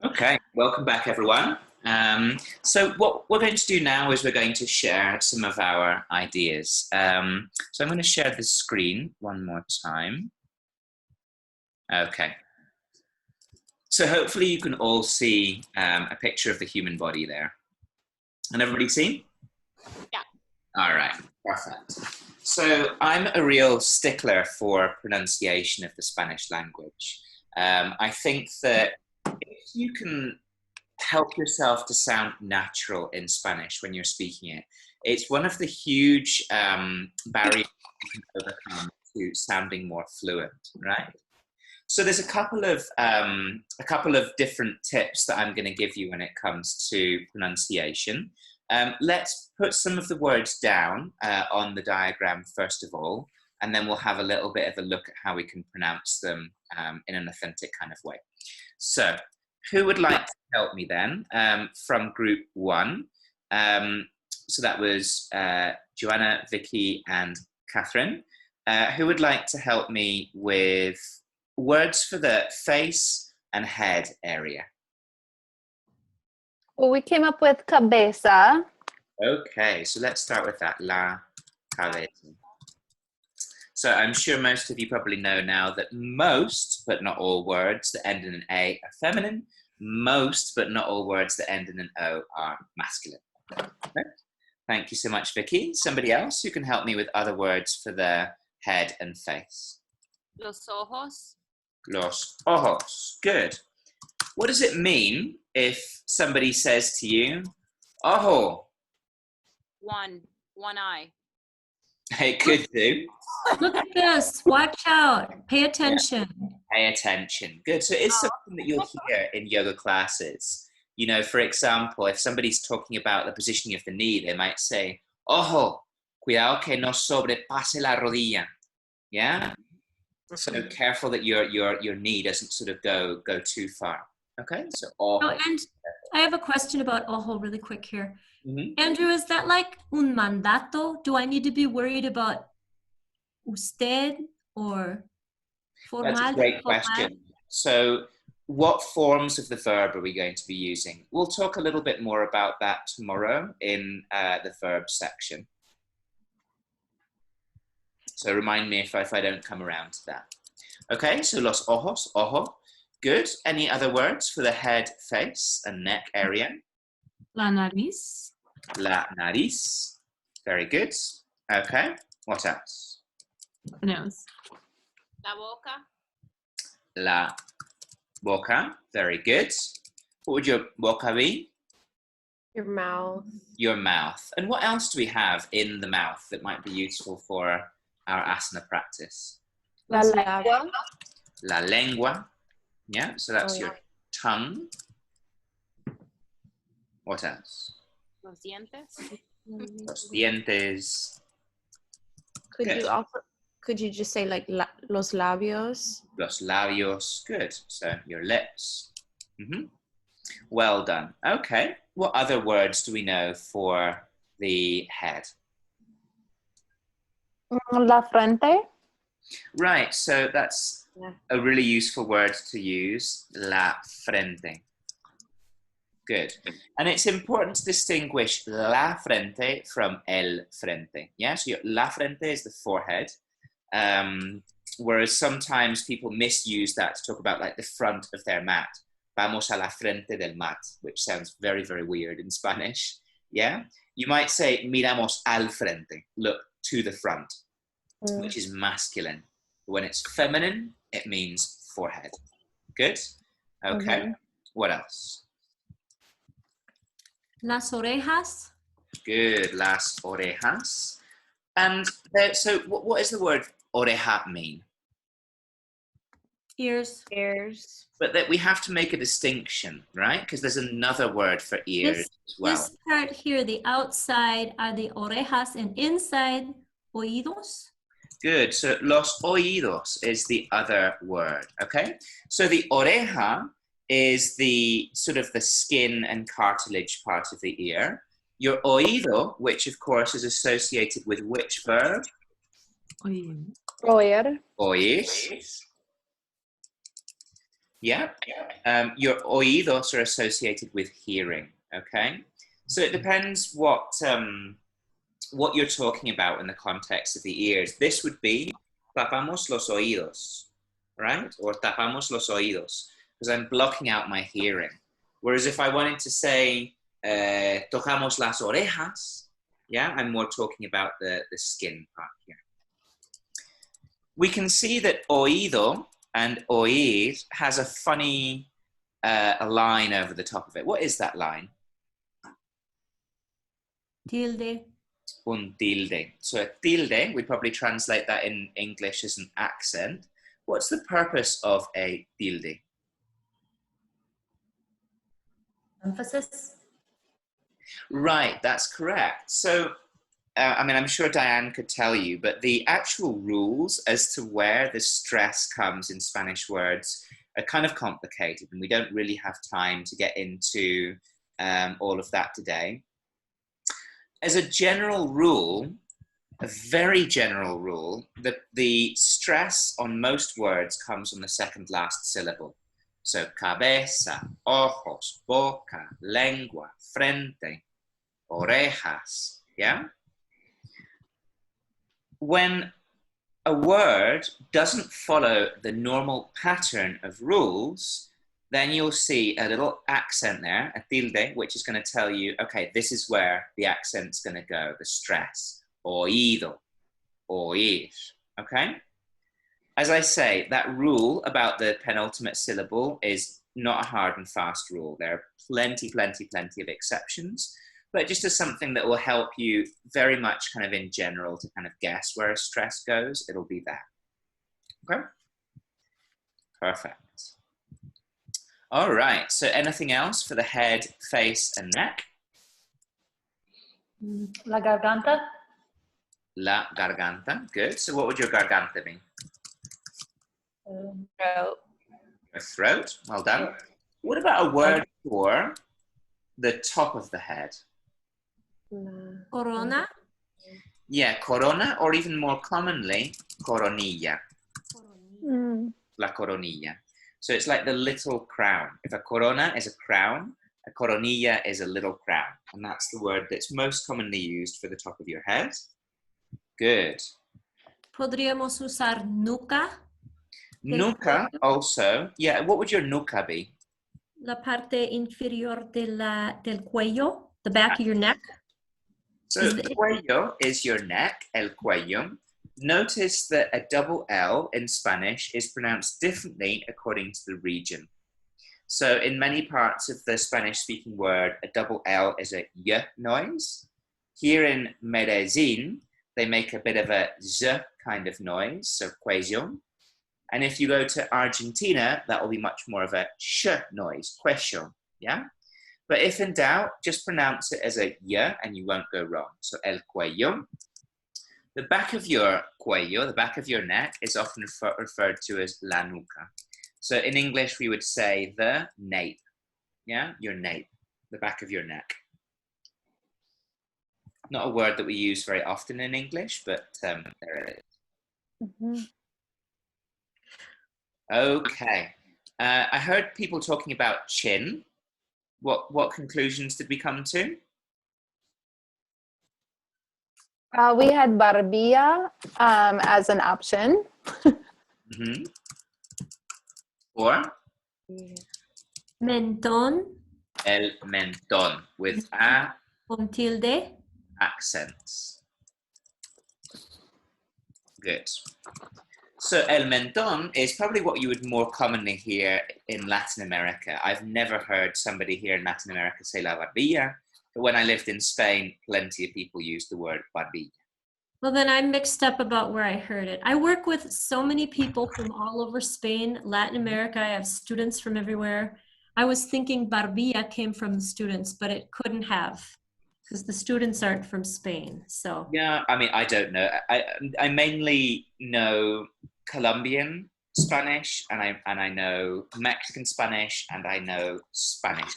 Okay, welcome back everyone. So what we're going to do now is we're going to share some of our ideas. So I'm going to share the screen one more time. Okay. So So hopefully you can all see a picture of the human body there. And everybody seen? Yeah. All right, perfect. So I'm a real stickler for pronunciation of the Spanish language. I think that if you can help yourself to sound natural in Spanish when you're speaking it, it's one of the huge barriers you can overcome to sounding more fluent, right? So there's a couple of different tips that I'm going to give you when it comes to pronunciation. Let's put some of the words down on the diagram first of all, and then we'll have a little bit of a look at how we can pronounce them in an authentic kind of way. So who would like to help me then from group 1? So that was Joanna, Vicky, and Catherine. Who would like to help me with words for the face and head area? Well, we came up with cabeza. Okay, so let's start with that, la cabeza. So I'm sure most of you probably know now that most, but not all words that end in an A are feminine. Most, but not all words that end in an O are masculine. Okay. Thank you so much, Vicky. Somebody else who can help me with other words for the head and face? Los ojos. Los ojos. Good. What does it mean if somebody says to you, ojo? One eye. It could do. Look at this. Watch out. Pay attention. Pay attention. Good. So it's something that you'll hear in yoga classes. You know, for example, if somebody's talking about the positioning of the knee, they might say, ojo, cuidado que no sobrepase la rodilla. Yeah? So careful that your knee doesn't sort of go too far. Okay? So ojo. Oh, and I have a question about ojo really quick here. Mm-hmm. Andrew, is that like un mandato? Do I need to be worried about usted or formal? That's a great question. So what forms of the verb are we going to be using? We'll talk a little bit more about that tomorrow in the verb section. So remind me if I don't come around to that. Okay, so los ojos, ojo. Good. Any other words for the head, face, and neck area? La nariz. La nariz. Very good. Okay. What else? The nose. La boca. La boca. Very good. What would your boca be? Your mouth. Your mouth. And what else do we have in the mouth that might be useful for our asana practice? La lengua. La lengua. Yeah, so that's your tongue. What else? Los dientes. Los dientes. Could you just say like los labios? Los labios. Good. So your lips. Mm-hmm. Well done. Okay. What other words do we know for the head? La frente. Right. So that's a really useful word to use. La frente. Good. And it's important to distinguish la frente from el frente. Yeah, so la frente is the forehead, whereas sometimes people misuse that to talk about like the front of their mat. Vamos a la frente del mat, which sounds very, very weird in Spanish. Yeah, you might say miramos al frente, look to the front, which is masculine. When it's feminine, it means forehead. Good. Okay. What else? Las orejas. Good, las orejas. And so what does the word oreja mean? Ears. Ears. But that we have to make a distinction, right? Because there's another word for ears as well. This part here, the outside are the orejas and inside oídos. Good, so los oídos is the other word, okay? So the oreja is the sort of the skin and cartilage part of the ear. Your oído, which of course is associated with which verb? Oír. Oír. Yeah. Your oídos are associated with hearing, okay? So it depends what you're talking about in the context of the ears. This would be tapamos los oídos, right? Or tapamos los oídos. because I'm blocking out my hearing. Whereas if I wanted to say, tocamos las orejas, yeah, I'm more talking about the skin part here. We can see that oído and oír has a funny a line over the top of it. What is that line? Tilde. Un tilde. So a tilde, we probably translate that in English as an accent. What's the purpose of a tilde? Emphasis. Right, that's correct. So, I mean, I'm sure Diane could tell you, but the actual rules as to where the stress comes in Spanish words are kind of complicated, and we don't really have time to get into all of that today. As a general rule, a very general rule, the stress on most words comes on the second last syllable. So cabeza, ojos, boca, lengua, frente, orejas, yeah? When a word doesn't follow the normal pattern of rules, then you'll see a little accent there, a tilde, which is going to tell you, okay, this is where the accent's going to go, the stress. Oído, oír, okay? As I say, that rule about the penultimate syllable is not a hard and fast rule. There are plenty of exceptions, but just as something that will help you very much kind of in general to kind of guess where a stress goes, it'll be that. Okay? Perfect. All right, so anything else for the head, face, and neck? La garganta. La garganta, good. So what would your garganta be? Throat. Your throat, well done. What about a word for the top of the head? Corona. Yeah, corona, or even more commonly, coronilla. La coronilla. So it's like the little crown. If a corona is a crown, a coronilla is a little crown. And that's the word that's most commonly used for the top of your head. Good. Podríamos usar nuca. Nuca also. Yeah, what would your nuca be? La parte inferior del cuello, the back of your neck. So cuello is your neck, el cuello. Notice that a double L in Spanish is pronounced differently according to the region. So in many parts of the Spanish-speaking word, a double L is a y noise. Here in Medellin, they make a bit of a z kind of noise, so cuello. And if you go to Argentina, that will be much more of a sh noise, cuello, yeah? But if in doubt, just pronounce it as a y and you won't go wrong. So el cuello. The back of your cuello, the back of your neck, is often referred to as la nuca. So in English, we would say the nape, yeah? Your nape, the back of your neck. Not a word that we use very often in English, but there it is. Mm-hmm. Okay. I heard people talking about chin. What conclusions did we come to? We had barbilla as an option. Mm-hmm. Or? Mentón. El mentón, with a Con tilde. accents. Good. So el mentón is probably what you would more commonly hear in Latin America. I've never heard somebody here in Latin America say la barbilla, but when I lived in Spain, plenty of people used the word barbilla. Well, then I'm mixed up about where I heard it. I work with so many people from all over Spain, Latin America. I have students from everywhere. I was thinking barbilla came from the students, but it couldn't have, because the students aren't from Spain. So yeah, I mean, I don't know. I mainly know Colombian Spanish, and I know Mexican Spanish, and I know Spanish.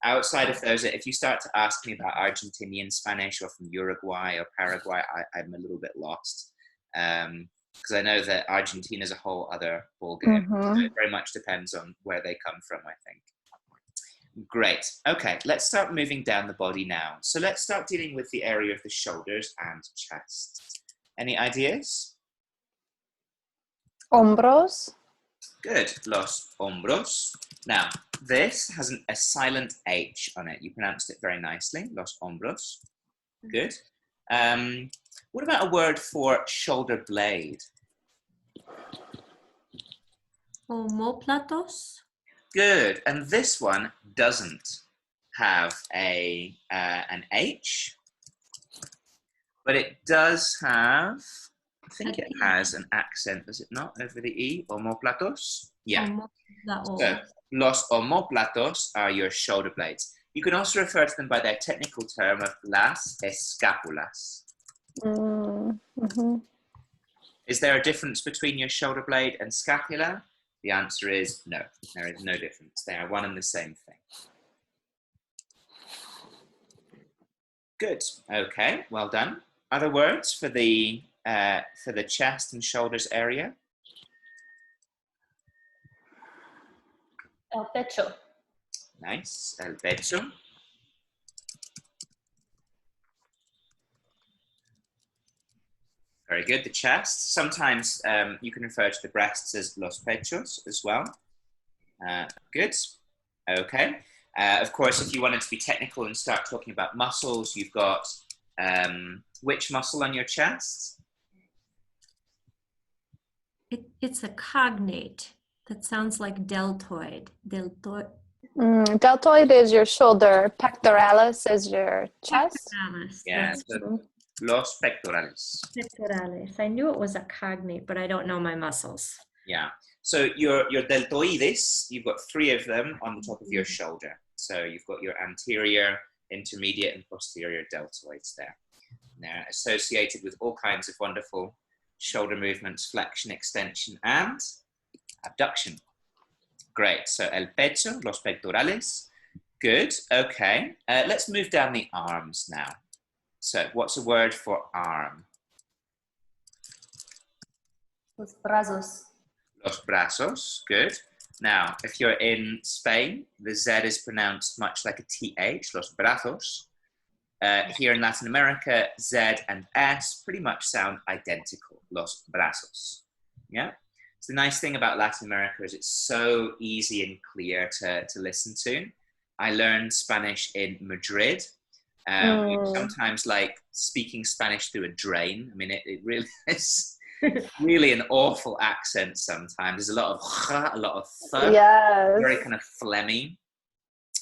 Outside of those, if you start to ask me about Argentinian Spanish or from Uruguay or Paraguay, I'm a little bit lost, because I know that Argentina is a whole other ballgame. Mm-hmm. So it very much depends on where they come from, I think. Great. Okay, let's start moving down the body now. So let's start dealing with the area of the shoulders and chest. Any ideas? Hombros. Good. Los hombros. Now, this has a silent H on it. You pronounced it very nicely. Los hombros. Good. What about a word for shoulder blade? Omoplatos. Good. And this one doesn't have an H, but it does have, I think it has an accent, does it not, over the E? Omoplatos? Yeah. So, los omoplatos are your shoulder blades. You can also refer to them by their technical term of las escapulas. Mm-hmm. Is there a difference between your shoulder blade and scapula? The answer is no. There is no difference. They are one and the same thing. Good. Okay. Well done. Other words for the chest and shoulders area? El pecho. Nice. El pecho. Very good. The chest. Sometimes you can refer to the breasts as los pechos as well. Good. Okay. Of course, if you wanted to be technical and start talking about muscles, you've got which muscle on your chest? It's a cognate. That sounds like deltoid. Deltoid is your shoulder. Pectoralis is your chest. Pectoralis. Yeah. So los pectorales. Pectoralis. I knew it was a cognate, but I don't know my muscles. Yeah. So your deltoides, you've got 3 of them on the top of your shoulder. So you've got your anterior, intermediate, and posterior deltoids there. And they're associated with all kinds of wonderful shoulder movements, flexion, extension, and abduction. Great. So el pecho, los pectorales. Good. Okay. Let's move down the arms now. So what's a word for arm? Los brazos. Los brazos. Good. Now, if you're in Spain, the Z is pronounced much like a TH, los brazos. Here in Latin America, Z and S pretty much sound identical, los brazos. Yeah? So the nice thing about Latin America is it's so easy and clear to listen to. I learned Spanish in Madrid. Sometimes like speaking Spanish through a drain. I mean, it really is really an awful accent sometimes. There's a lot of a lot of th, very kind of phlegmy.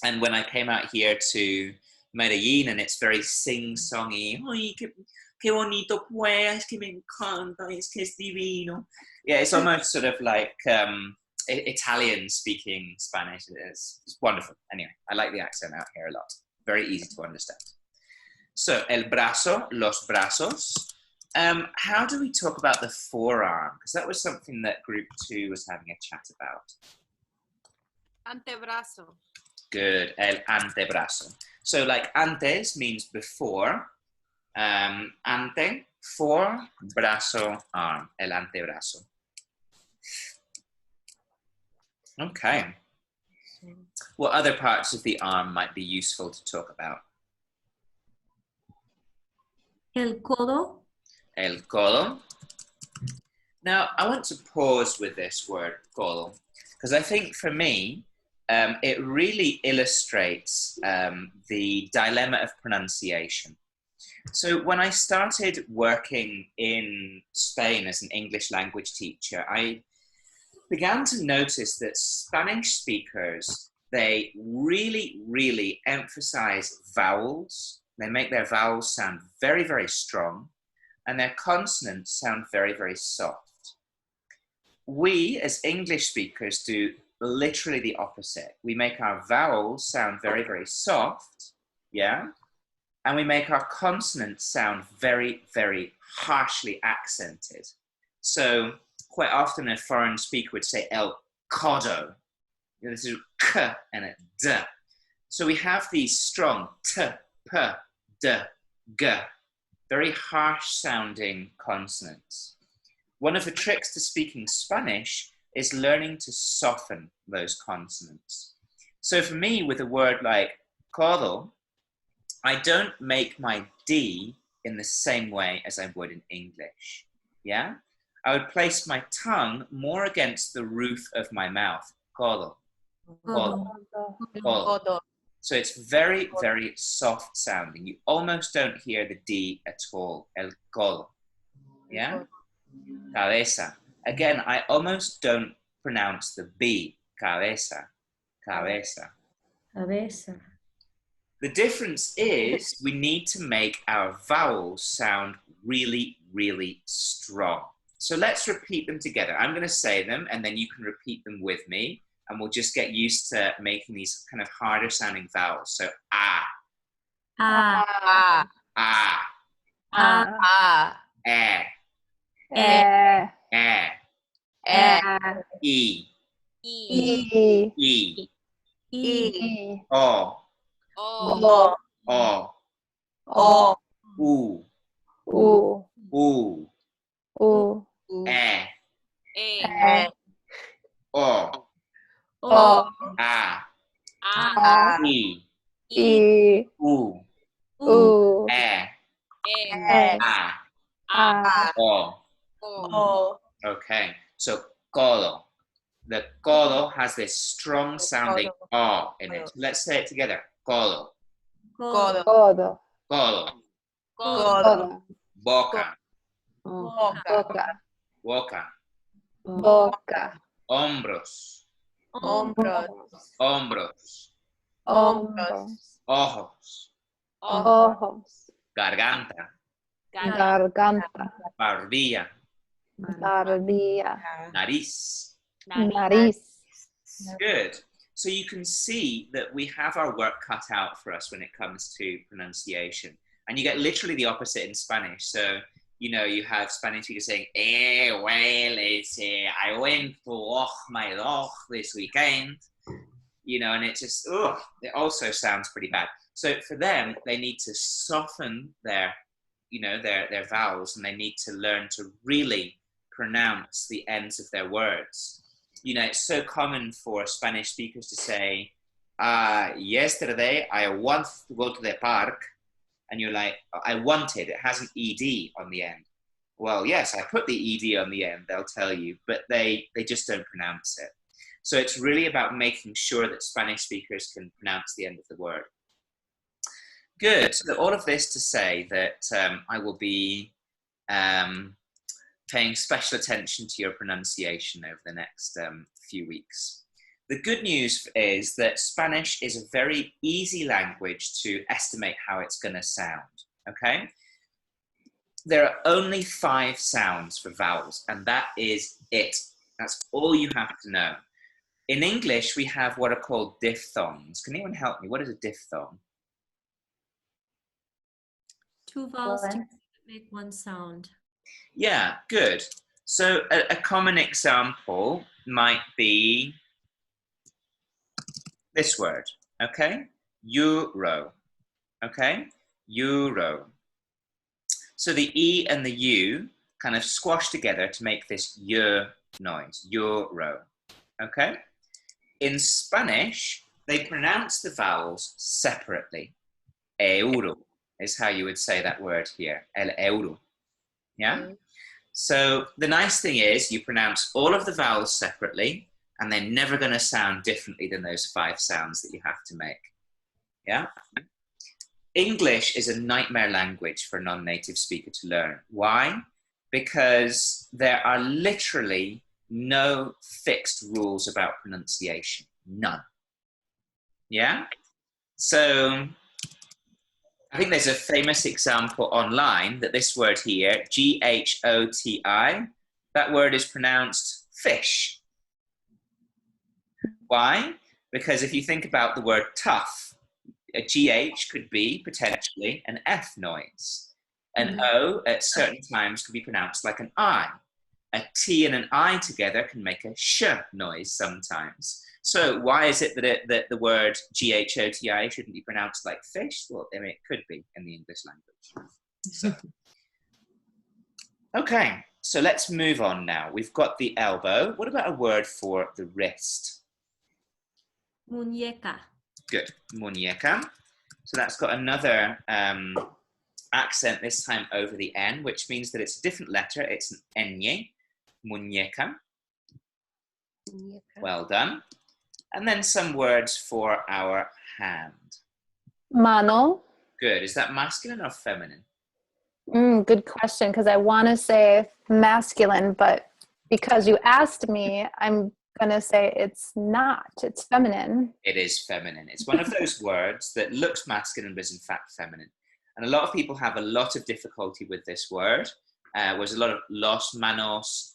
And when I came out here to Medellin, and it's very sing-songy. Ay, qué bonito pues, es que me encanta, es que es divino. Yeah, it's almost sort of like Italian speaking Spanish. It's wonderful. Anyway, I like the accent out here a lot. Very easy to understand. So, el brazo, los brazos. How do we talk about the forearm? Because that was something that group 2 was having a chat about. Antebrazo. Good, el antebrazo. So like antes means before, ante, for, brazo, arm, el antebrazo. Okay. What other parts of the arm might be useful to talk about? El codo. El codo. Now, I want to pause with this word, codo, because I think for me, it really illustrates the dilemma of pronunciation. So when I started working in Spain as an English language teacher, I began to notice that Spanish speakers, they really, really emphasize vowels. They make their vowels sound very, very strong, and their consonants sound very, very soft. We, as English speakers, do literally the opposite. We make our vowels sound very, very soft, yeah? And we make our consonants sound very, very harshly accented. So quite often a foreign speaker would say el codo. You know, this is k and a d. So we have these strong t, p, d, g, very harsh sounding consonants. One of the tricks to speaking Spanish is learning to soften those consonants. So for me, with a word like codo, I don't make my D in the same way as I would in English, yeah? I would place my tongue more against the roof of my mouth. Codo. Codo. Codo. Codo. So it's very, very soft sounding. You almost don't hear the D at all. El codo. Yeah? Cabeza. Again, I almost don't pronounce the B. Cabeza. Cabeza. Cabeza. The difference is we need to make our vowels sound really, really strong. So let's repeat them together. I'm going to say them and then you can repeat them with me and we'll just get used to making these kind of harder sounding vowels. So ah, Ah. Ah. ah, Ah. eh, Eh. eh, Eh. e, E. e, E. o, O. o, O. u, U. u, U. eh, E. o, O. a, A. e, E. u, U. eh, E. a, A. o. O. Okay, so codo. The codo has this strong sounding O in it. Let's say it together. Codo, Codo. Codo. codo, Codo. boca, Boca. boca, Boca. hombros, Hombros. hombros, Hombros. ojos, Ojos. garganta, Garganta. barbilla, Barbilla. nariz. Nariz. Good. So you can see that we have our work cut out for us when it comes to pronunciation. And you get literally the opposite in Spanish. So, you know, you have Spanish speakers saying, I went to walk my dog this weekend. You know, and it just, it also sounds pretty bad. So for them, they need to soften their, you know, their vowels, and they need to learn to really pronounce the ends of their words. You know, it's so common for Spanish speakers to say, yesterday I wanted to go to the park. And you're like, I wanted, it has an ED on the end. Well, yes, I put the ED on the end, they'll tell you, but they just don't pronounce it. So it's really about making sure that Spanish speakers can pronounce the end of the word. Good. So all of this to say that I will be paying special attention to your pronunciation over the next few weeks. The good news is that Spanish is a very easy language to estimate how it's going to sound, okay? There are only 5 sounds for vowels, and that is it. That's all you have to know. In English, we have what are called diphthongs. Can anyone help me? What is a diphthong? 2 vowels together make 1 sound. Yeah, good. So a common example might be this word, okay? Euro, okay? Euro. So the E and the U kind of squash together to make this Y noise, euro, okay? In Spanish, they pronounce the vowels separately. Euro is how you would say that word here, el euro, yeah? So the nice thing is you pronounce all of the vowels separately, and they're never going to sound differently than those 5 sounds that you have to make. Yeah? English is a nightmare language for a non-native speaker to learn. Why? Because there are literally no fixed rules about pronunciation. None. Yeah? So I think there's a famous example online that this word here, G-H-O-T-I, that word is pronounced fish. Why? Because if you think about the word tough, a GH could be potentially an F noise. An O at certain times could be pronounced like an I. A T and an I together can make a sh noise sometimes. So why is it that the word GHOTI shouldn't be pronounced like fish? Well, I mean, it could be in the English language. So. Okay, so let's move on now. We've got the elbow. What about a word for the wrist? Muñeca. Good, muñeca. So that's got another accent, this time over the N, which means that it's a different letter. It's an ñ. muñeca. Well done. And then some words for our hand. Mano. Good. Is that masculine or feminine? Good question, because I want to say masculine, but because you asked me, I'm going to say it's not. It's feminine. It is feminine. It's one of those words that looks masculine but is in fact feminine. And a lot of people have a lot of difficulty with this word. There's a lot of los manos,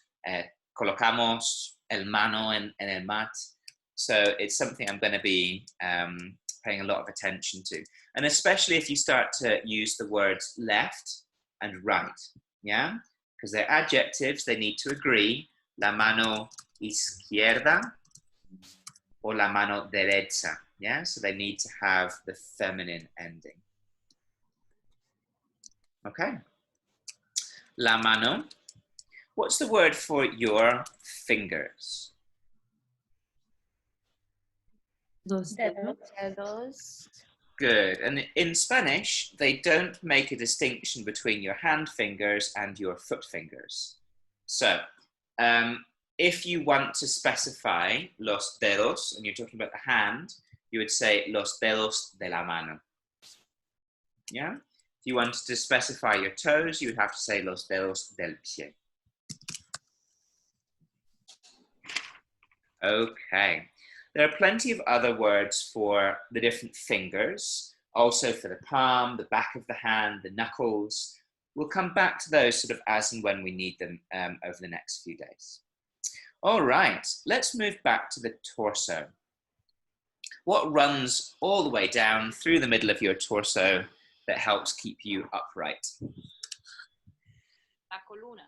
colocamos el mano en el mat. So it's something I'm going to be paying a lot of attention to. And especially if you start to use the words left and right, yeah? Because they're adjectives, they need to agree. La mano izquierda or la mano derecha, yeah? So they need to have the feminine ending. Okay. La mano. What's the word for your fingers? Los Dedos. Good. And in Spanish, they don't make a distinction between your hand fingers and your foot fingers. So, if you want to specify los dedos, and you're talking about the hand, you would say los dedos de la mano. Yeah? If you wanted to specify your toes, you would have to say los dedos del pie. Okay. There are plenty of other words for the different fingers, also for the palm, the back of the hand, the knuckles. We'll come back to those sort of as and when we need them over the next few days. All right, let's move back to the torso. What runs all the way down through the middle of your torso that helps keep you upright? La columna.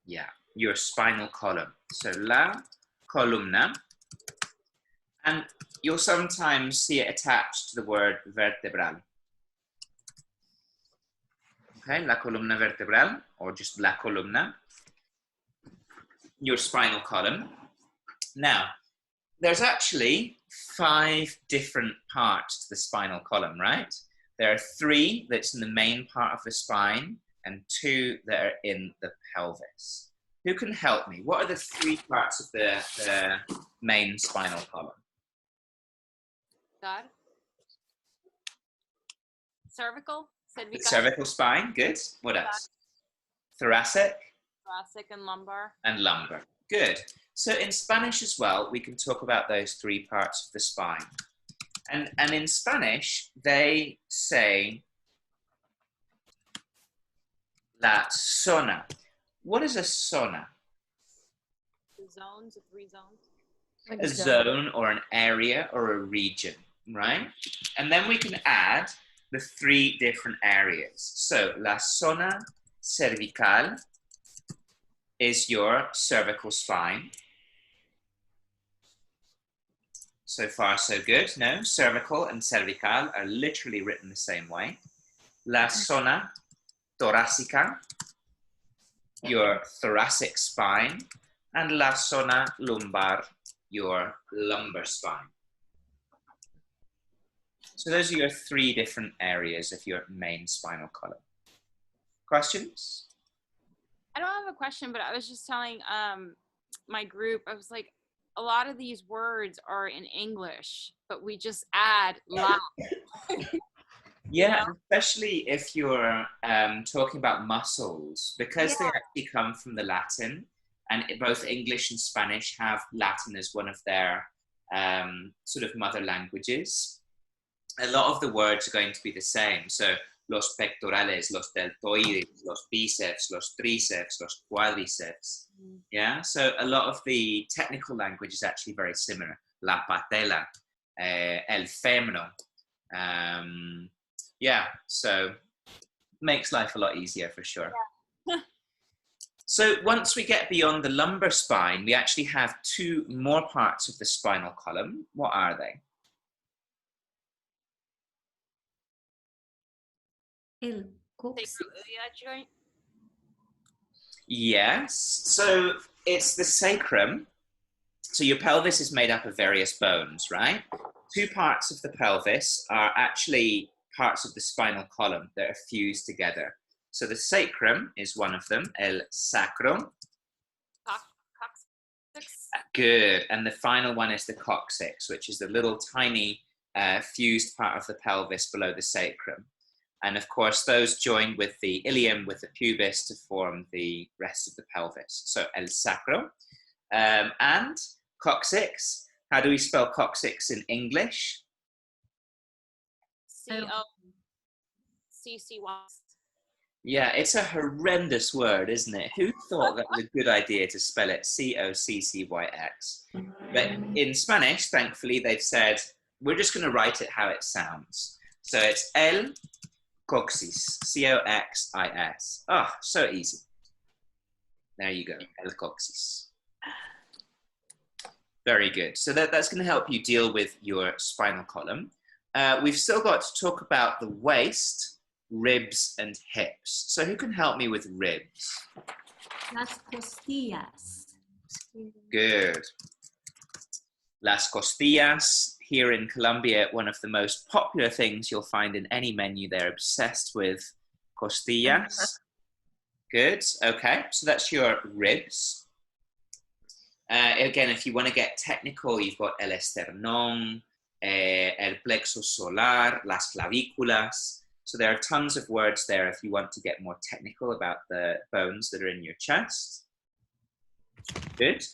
Yeah, your spinal column. So la columna. And you'll sometimes see it attached to the word vertebral. Okay, la columna vertebral, or just la columna. Your spinal column. Now, there's actually 5 different parts to the spinal column, right? There are 3 that's in the main part of the spine and 2 that are in the pelvis. Who can help me? What are the 3 parts of the main spinal column? God. Cervical. The cervical spine, good. What else? Thoracic. Thoracic and lumbar. And lumbar, good. So in Spanish as well, we can talk about those 3 parts of the spine. And in Spanish, they say la zona. What is a zona? The zones, the 3 zones. A zone or an area or a region, right? And then we can add the 3 different areas. So la zona cervical is your cervical spine. So far, so good. No, cervical and cervical are literally written the same way. La zona torácica, your thoracic spine, and la zona lumbar, your lumbar spine. So those are your 3 different areas of your main spinal column. Questions? I don't have a question, but I was just telling my group, I was like, a lot of these words are in English, but we just add la. Yeah, especially if you're talking about muscles, because they actually come from the Latin, and both English and Spanish have Latin as one of their sort of mother languages. A lot of the words are going to be the same. So los pectorales, los deltoides, los bíceps, los tríceps, los cuádriceps. Yeah, so a lot of the technical language is actually very similar. La patella, el fémur. Yeah, so makes life a lot easier for sure. Yeah. So once we get beyond the lumbar spine, we actually have 2 more parts of the spinal column. What are they? El coxis. Joint. Yes, so it's the sacrum. So your pelvis is made up of various bones, right? 2 parts of the pelvis are actually parts of the spinal column that are fused together. So the sacrum is one of them, el sacro. Coccyx. Good. And the final one is the coccyx, which is the little tiny fused part of the pelvis below the sacrum. And of course, those join with the ilium, with the pubis, to form the rest of the pelvis. So el sacro. And coccyx. How do we spell coccyx in English? C-O-C-C-Y. Yeah, it's a horrendous word, isn't it? Who thought that was a good idea to spell it C-O-C-C-Y-X? But in Spanish, thankfully, they've said, we're just going to write it how it sounds. So it's el coxis, C-O-X-I-S. Oh, so easy. There you go, el coxis. Very good. So that's going to help you deal with your spinal column. We've still got to talk about the waist, ribs, and hips. So who can help me with ribs? Las costillas. Good. Las costillas. Here in Colombia, one of the most popular things you'll find in any menu. They're obsessed with costillas. Good. Okay. So that's your ribs. Again, if you want to get technical, you've got el esternón, el plexo solar, las clavículas. So there are tons of words there if you want to get more technical about the bones that are in your chest. Good.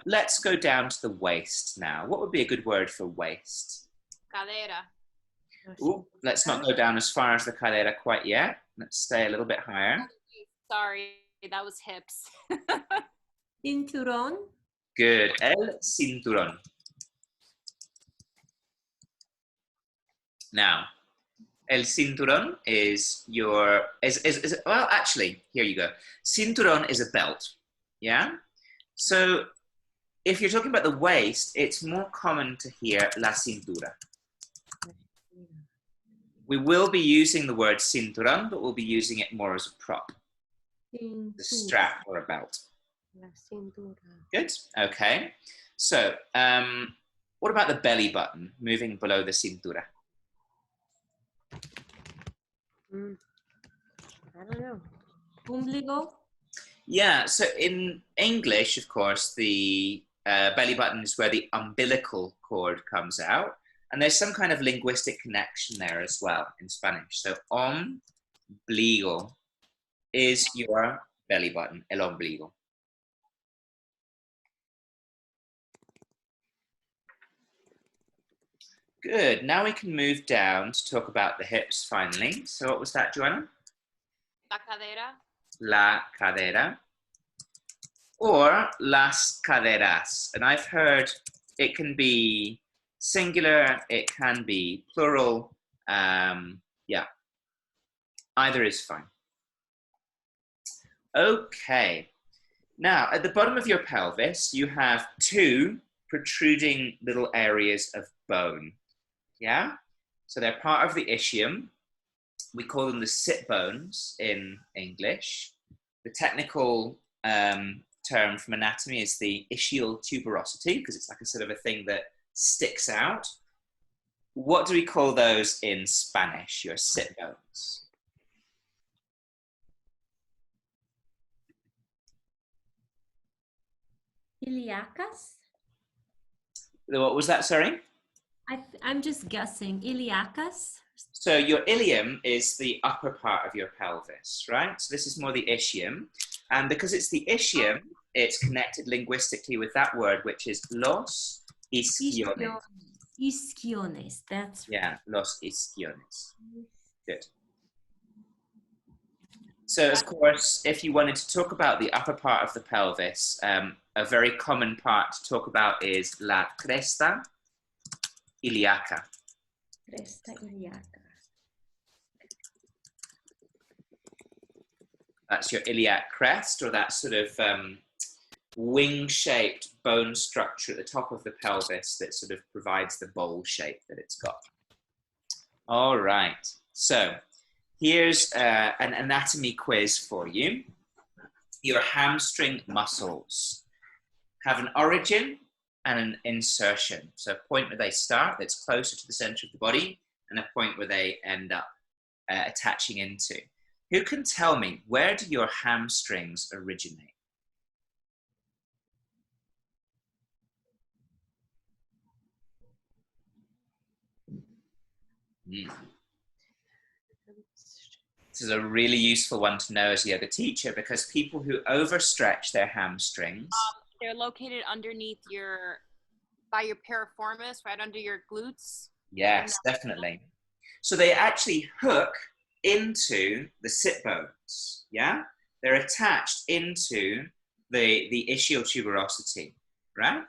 Let's go down to the waist now. What would be a good word for waist? Cadera. Ooh, let's not go down as far as the cadera quite yet. Let's stay a little bit higher. Sorry, that was hips. Cinturón. Good. El cinturón. Now, el cinturón is your, well, actually, here you go. Cinturón is a belt, yeah? So if you're talking about the waist, it's more common to hear la cintura. We will be using the word cinturón, but we'll be using it more as a prop. The strap or a belt. Good, okay. So, what about the belly button, moving below the cintura? I don't know. Ombligo. Yeah, so in English, of course, the belly button is where the umbilical cord comes out. And there's some kind of linguistic connection there as well in Spanish. So ombligo is your belly button, el ombligo. Good. Now we can move down to talk about the hips finally. So what was that, Joanna? La cadera. La cadera. Or las caderas. And I've heard it can be singular, it can be plural. Yeah, either is fine. Okay. Now, at the bottom of your pelvis, you have two protruding little areas of bone. Yeah? So they're part of the ischium. We call them the sit bones in English. The technical term from anatomy is the ischial tuberosity, because it's like a sort of a thing that sticks out. What do we call those in Spanish, your sit bones? Iliacas. What was that, sorry? I'm just guessing. Iliacas. So your ilium is the upper part of your pelvis, right? So this is more the ischium. And because it's the ischium, it's connected linguistically with that word, which is los isquiones. Isquiones, that's right. Yeah, los isquiones. Good. So, of course, if you wanted to talk about the upper part of the pelvis, a very common part to talk about is la cresta iliaca. Cresta iliaca. That's your iliac crest, or that sort of wing-shaped bone structure at the top of the pelvis that sort of provides the bowl shape that it's got. All right, so here's an anatomy quiz for you. Your hamstring muscles have an origin and an insertion. So a point where they start that's closer to the center of the body and a point where they end up attaching into. Who can tell me, where do your hamstrings originate? This is a really useful one to know as a yoga teacher, because people who overstretch their hamstrings, they're located underneath by your piriformis, right under your glutes. yes, definitely. So they actually hook into the sit bones, yeah? They're attached into the ischial tuberosity, right?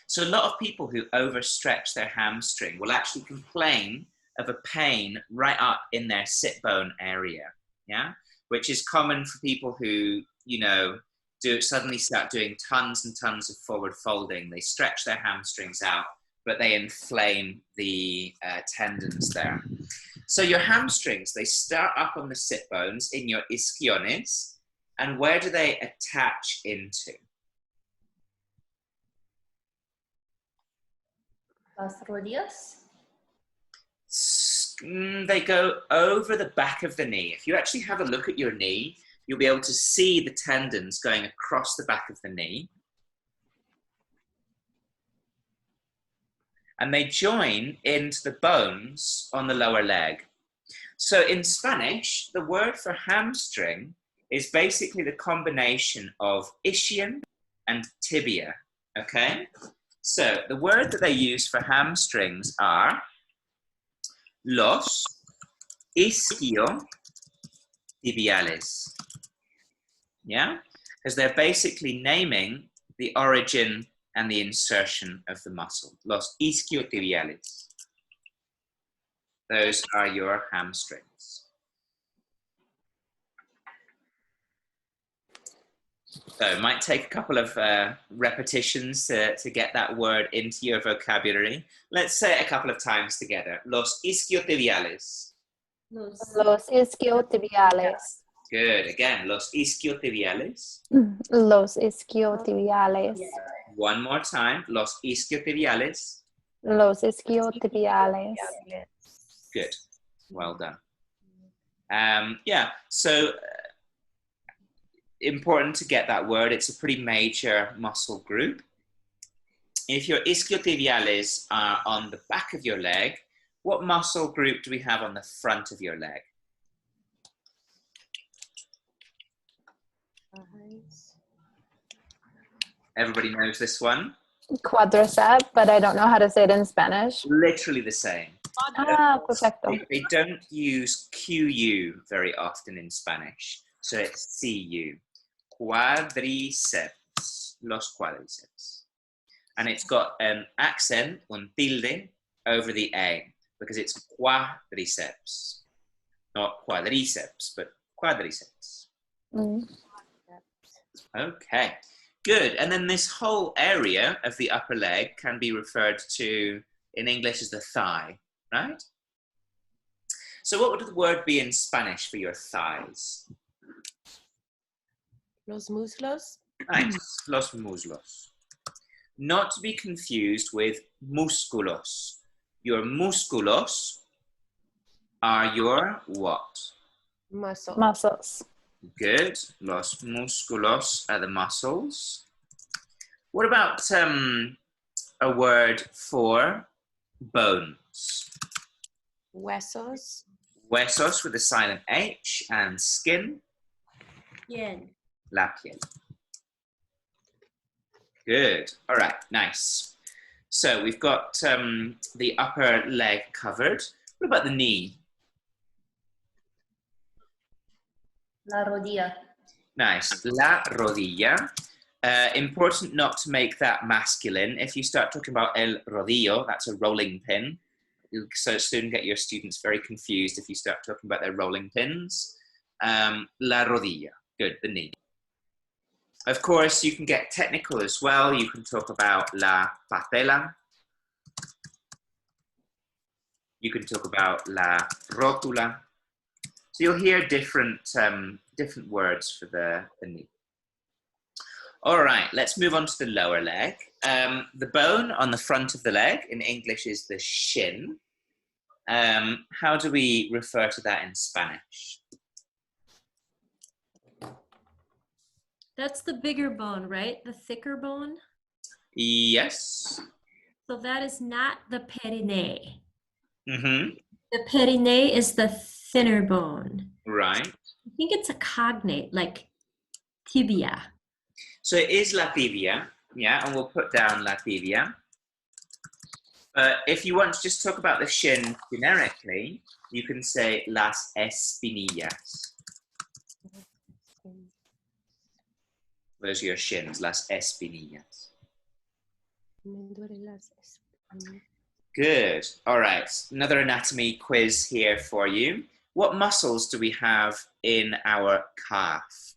So a lot of people who overstretch their hamstring will actually complain of a pain right up in their sit bone area, yeah? Which is common for people who, you know, suddenly start doing tons and tons of forward folding. They stretch their hamstrings out, but they inflame the tendons there. So your hamstrings, they start up on the sit bones in your isquiones, and where do they attach into? Las rodillas. They go over the back of the knee. If you actually have a look at your knee, you'll be able to see the tendons going across the back of the knee. And they join into the bones on the lower leg. So in Spanish, the word for hamstring is basically the combination of ischion and tibia, okay? So the word that they use for hamstrings are los isquiotibiales, yeah? Because they're basically naming the origin and the insertion of the muscle. Los isquiotibiales. Those are your hamstrings. So it might take a couple of repetitions to get that word into your vocabulary. Let's say it a couple of times together. Los isquiotibiales. Los isquiotibiales. Good. Again, los isquiotibiales. Los isquiotibiales. One more time. Los isquiotibiales. Los isquiotibiales. Good. Well done. Yeah, so important to get that word. It's a pretty major muscle group. If your isquiotibiales are on the back of your leg, what muscle group do we have on the front of your leg? Everybody knows this one? Quadricep, but I don't know how to say it in Spanish. Literally the same. Ah, perfecto. They don't use QU very often in Spanish, so it's CU. Quadriceps, los quadriceps. And it's got an accent, un tilde, over the A, because it's quadriceps. Not quadriceps, but quadriceps. Okay, good. And then this whole area of the upper leg can be referred to in English as the thigh, right? So what would the word be in Spanish for your thighs? Los muslos. Nice, los muslos. Not to be confused with músculos. Your músculos are your what? Muscles. Good. Los músculos are the muscles. What about a word for bones? Huesos. Huesos with a silent H, and skin? Piel. La piel. Good. All right, nice. So we've got the upper leg covered. What about the knee? La rodilla. Nice. La rodilla. Important not to make that masculine. If you start talking about el rodillo, that's a rolling pin. You'll so soon get your students very confused if you start talking about their rolling pins. La rodilla. Good, the knee. Of course, you can get technical as well. You can talk about la patela. You can talk about la rótula. So you'll hear different words for the knee. All right, let's move on to the lower leg. The bone on the front of the leg in English is the shin. How do we refer to that in Spanish? That's the bigger bone, right? The thicker bone. Yes. So that is not the périnée. Mm-hmm. The périnée is the thinner bone. Right. I think it's a cognate, like tibia. So it is la tibia, yeah, and we'll put down la tibia. But if you want to just talk about the shin generically, you can say las espinillas. Those are your shins, las espinillas. Good. All right. Another anatomy quiz here for you. What muscles do we have in our calf?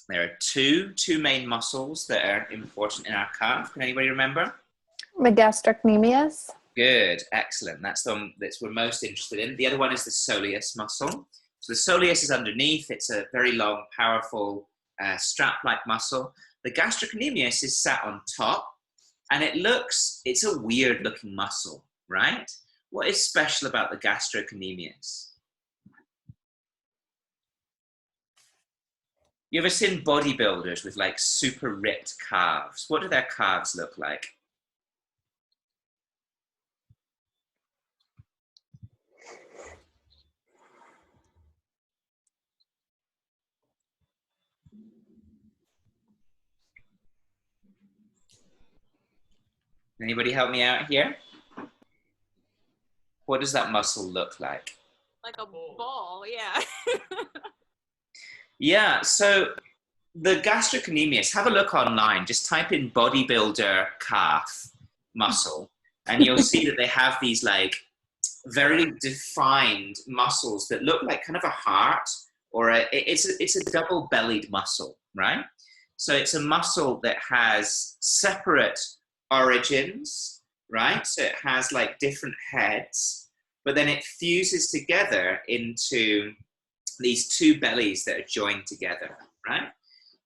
There are two main muscles that are important in our calf. Can anybody remember? The gastrocnemius. Good. Excellent. That's the one that we're most interested in. The other one is the soleus muscle. So the soleus is underneath. It's a very long, powerful, strap-like muscle. The gastrocnemius is sat on top, and it's a weird-looking muscle, right? What is special about the gastrocnemius? You ever seen bodybuilders with like super ripped calves? What do their calves look like? Anybody help me out here? What does that muscle look like? Like a ball, yeah. Yeah, so the gastrocnemius, have a look online, just type in bodybuilder calf muscle, and you'll see that they have these like very defined muscles that look like kind of a heart, or it's a double-bellied muscle, right? So it's a muscle that has separate origins, right? So it has like different heads, but then it fuses together into these two bellies that are joined together, right?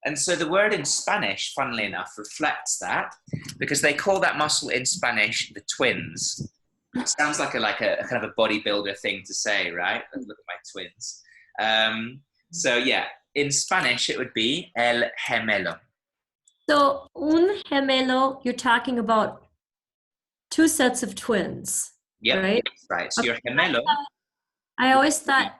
And so the word in Spanish, funnily enough, reflects that, because they call that muscle in Spanish the twins. It sounds like a kind of a bodybuilder thing to say, right? Look at my twins. So yeah, in Spanish it would be el gemelo. So un gemelo, you're talking about two sets of twins, Yep, right? right. So your gemelo. I always thought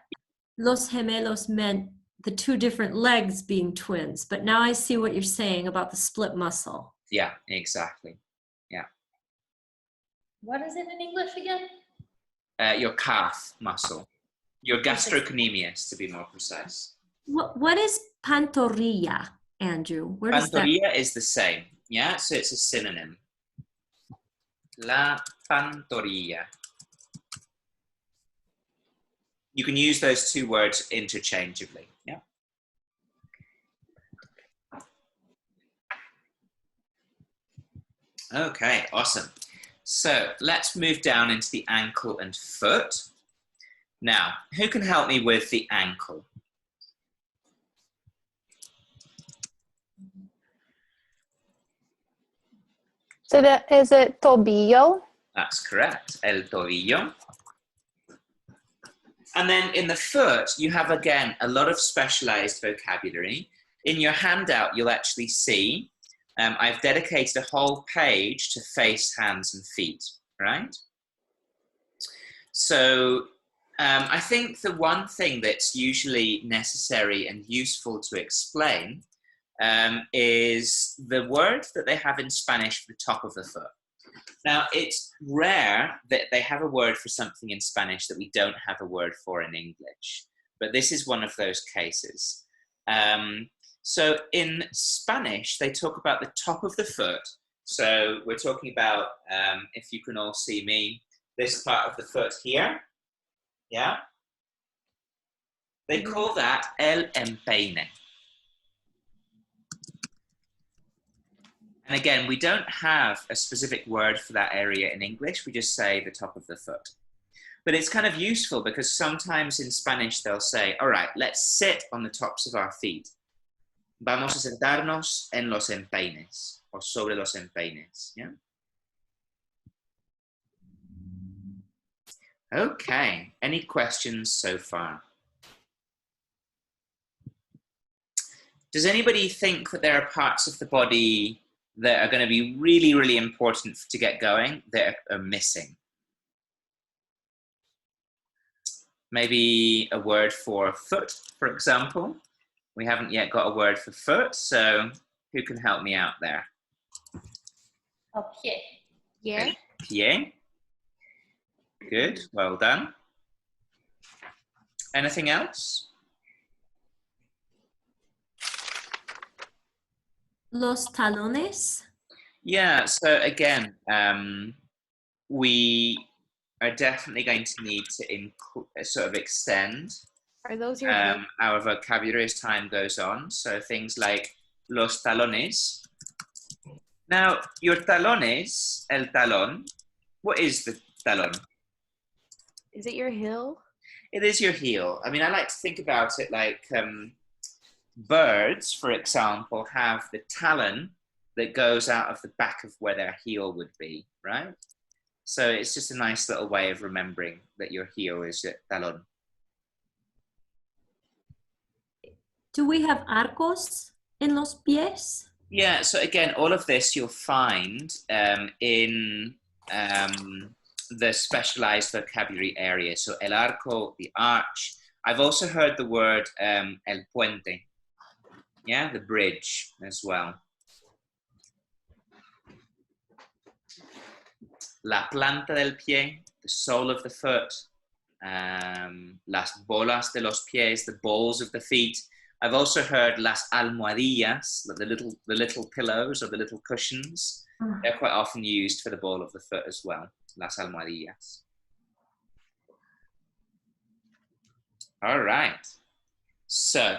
los gemelos meant the two different legs being twins, but now I see what you're saying about the split muscle. Yeah, exactly. Yeah. What is it in English again? Your calf muscle. Your gastrocnemius, to be more precise. What is pantorrilla, Andrew? Where does that? Pantorrilla is the same. Yeah, so it's a synonym. La pantorrilla. You can use those two words interchangeably. Yeah. Okay, awesome. So let's move down into the ankle and foot. Now, who can help me with the ankle? So is it tobillo? That's correct, el tobillo. And then in the foot, you have, again, a lot of specialized vocabulary. In your handout, you'll actually see I've dedicated a whole page to face, hands, and feet, right? So I think the one thing that's usually necessary and useful to explain is the word that they have in Spanish for the top of the foot. Now, it's rare that they have a word for something in Spanish that we don't have a word for in English, but this is one of those cases. So in Spanish, they talk about the top of the foot. So we're talking about, if you can all see me, this part of the foot here. Yeah? They call that el empeine. And again, we don't have a specific word for that area in English. We just say the top of the foot. But it's kind of useful because sometimes in Spanish, they'll say, all right, let's sit on the tops of our feet. Vamos a sentarnos en los empeines o sobre los empeines. Yeah? Okay. Any questions so far? Does anybody think that there are parts of the body that are going to be really, really important to get going that are missing? Maybe a word for foot, for example. We haven't yet got a word for foot, so who can help me out there? Oh, pied. Yeah. Pied. Good, well done. Anything else? Los talones. Yeah, so again, we are definitely going to need to sort of extend Are those your heels? our vocabulary as time goes on. So things like los talones. Now, your talones, el talón, what is the talón? Is it your heel? It is your heel. I mean, I like to think about it like birds, for example, have the talon that goes out of the back of where their heel would be, right? So it's just a nice little way of remembering that your heel is your talón. Do we have arcos en los pies? Yeah, so again, all of this you'll find in the specialized vocabulary area. So el arco, the arch. I've also heard the word el puente. Yeah, the bridge as well. La planta del pie, the sole of the foot. Las bolas de los pies, the balls of the feet. I've also heard las almohadillas, the little pillows or the little cushions. They're quite often used for the ball of the foot as well. Las almohadillas. All right. So,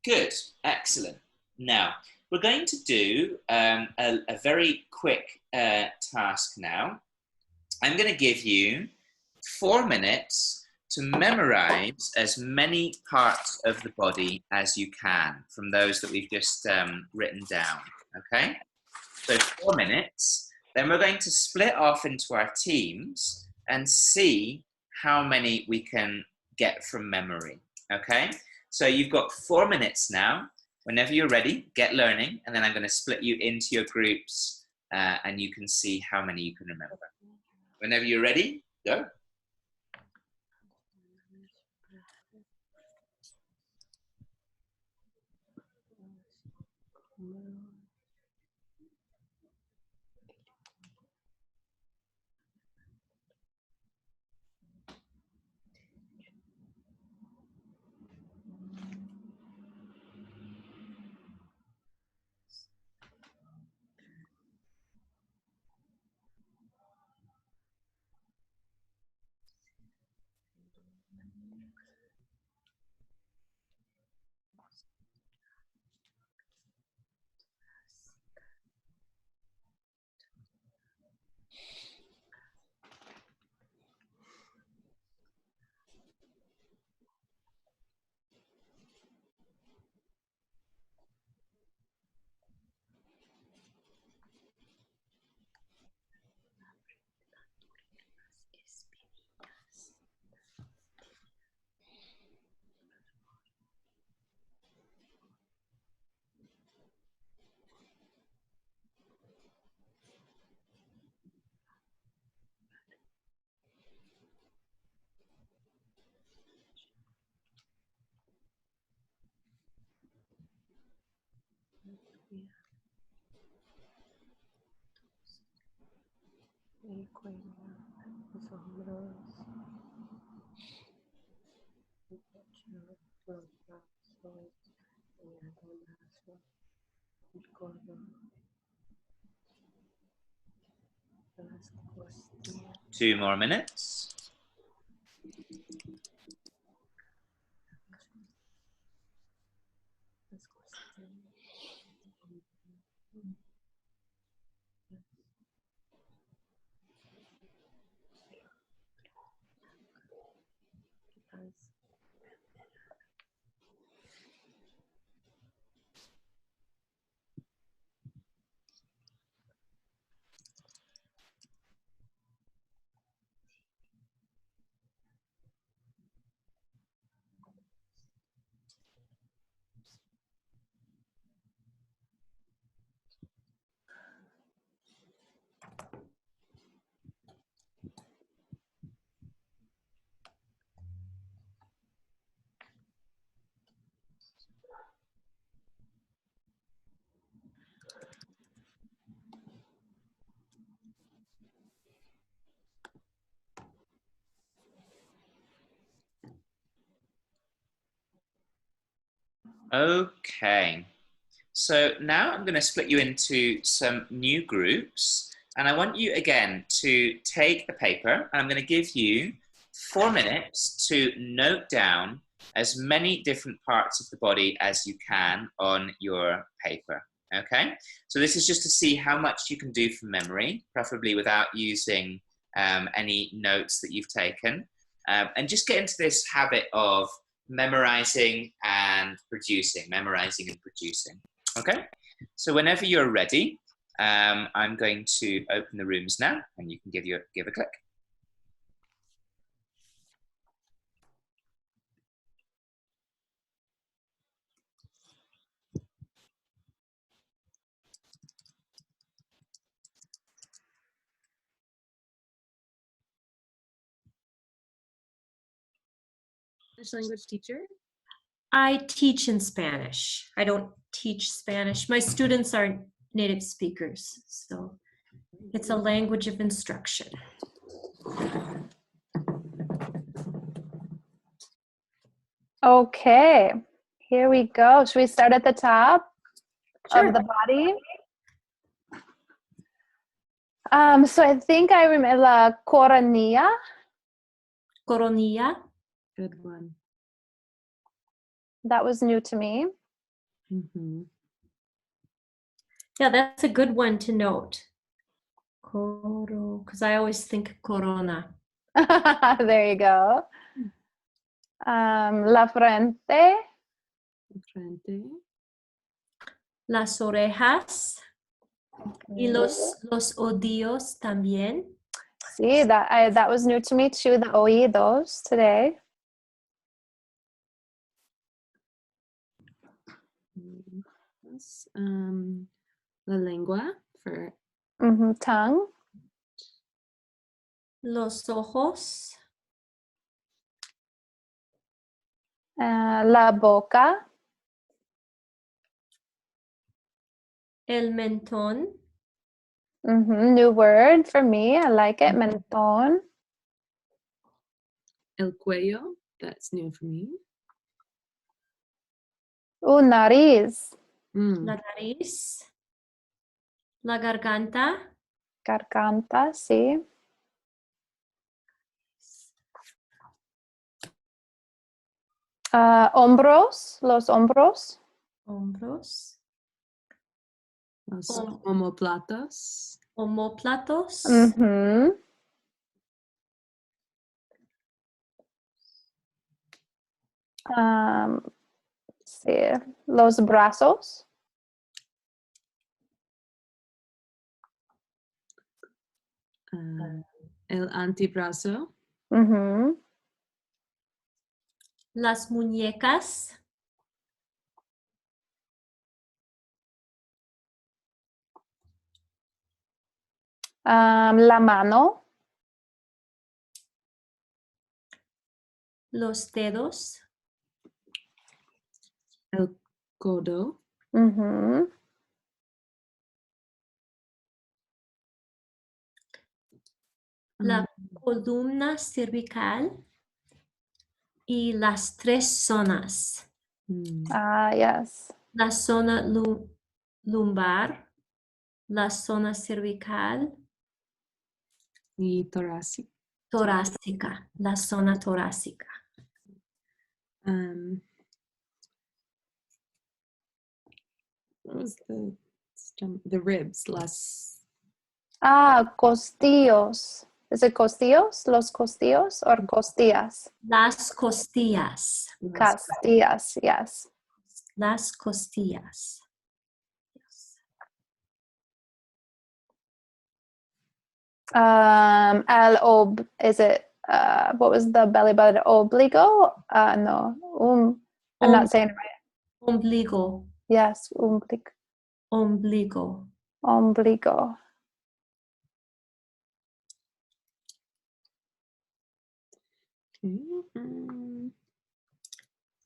good, excellent. Now, we're going to do a very quick task now. I'm going to give you 4 minutes to memorize as many parts of the body as you can from those that we've just written down, okay? So 4 minutes, then we're going to split off into our teams and see how many we can get from memory, okay? So you've got 4 minutes now. Whenever you're ready, get learning, and then I'm going to split you into your groups and you can see how many you can remember. Whenever you're ready, go. El cuello, los hombros, el pecho, los brazos, el antebrazo, el codo, las costillas. 2 more minutes. Las costillas. Okay. So now I'm going to split you into some new groups. And I want you again to take a paper, and I'm going to give you 4 minutes to note down as many different parts of the body as you can on your paper. Okay? So this is just to see how much you can do from memory, preferably without using any notes that you've taken. And just get into this habit of memorizing and producing. Okay? So whenever you're ready, I'm going to open the rooms now, and you can give a click. English language teacher? I teach in Spanish. I don't teach Spanish. My students are native speakers, so it's a language of instruction. Okay, here we go. Should we start at the top of the body? So I think I remember la coronilla. Coronilla. Good one. That was new to me. Mm-hmm. Yeah, that's a good one to note. Because I always think corona. There you go. La frente. Frente. Las orejas. Y los oídos también. See, that was new to me too, the oídos today. Yes. La lengua for Tongue. Los ojos. La boca. El mentón. New word for me. I like it. Mentón. el cuello. That's new for me. Nariz. La nariz. La garganta. Garganta, sí. Hombros, los hombros. Hombros. Los omoplatos. Omóplatos. Sí. Los brazos. El antebrazo. Las muñecas. La mano. Los dedos. El codo. La columna cervical. Y las 3 zonas. Yes. La zona lumbar. La zona cervical. Y torácica. Torácica. La zona torácica. What was the ribs? Las Costillos. Is it costillos? Los costillos or costillas? Las costillas. Costillas, yes. Las costillas. Yes. Is it, what was the belly button? Obligo? No. I'm not saying it right. Ombligo. Yes, Ombligo. Ombligo.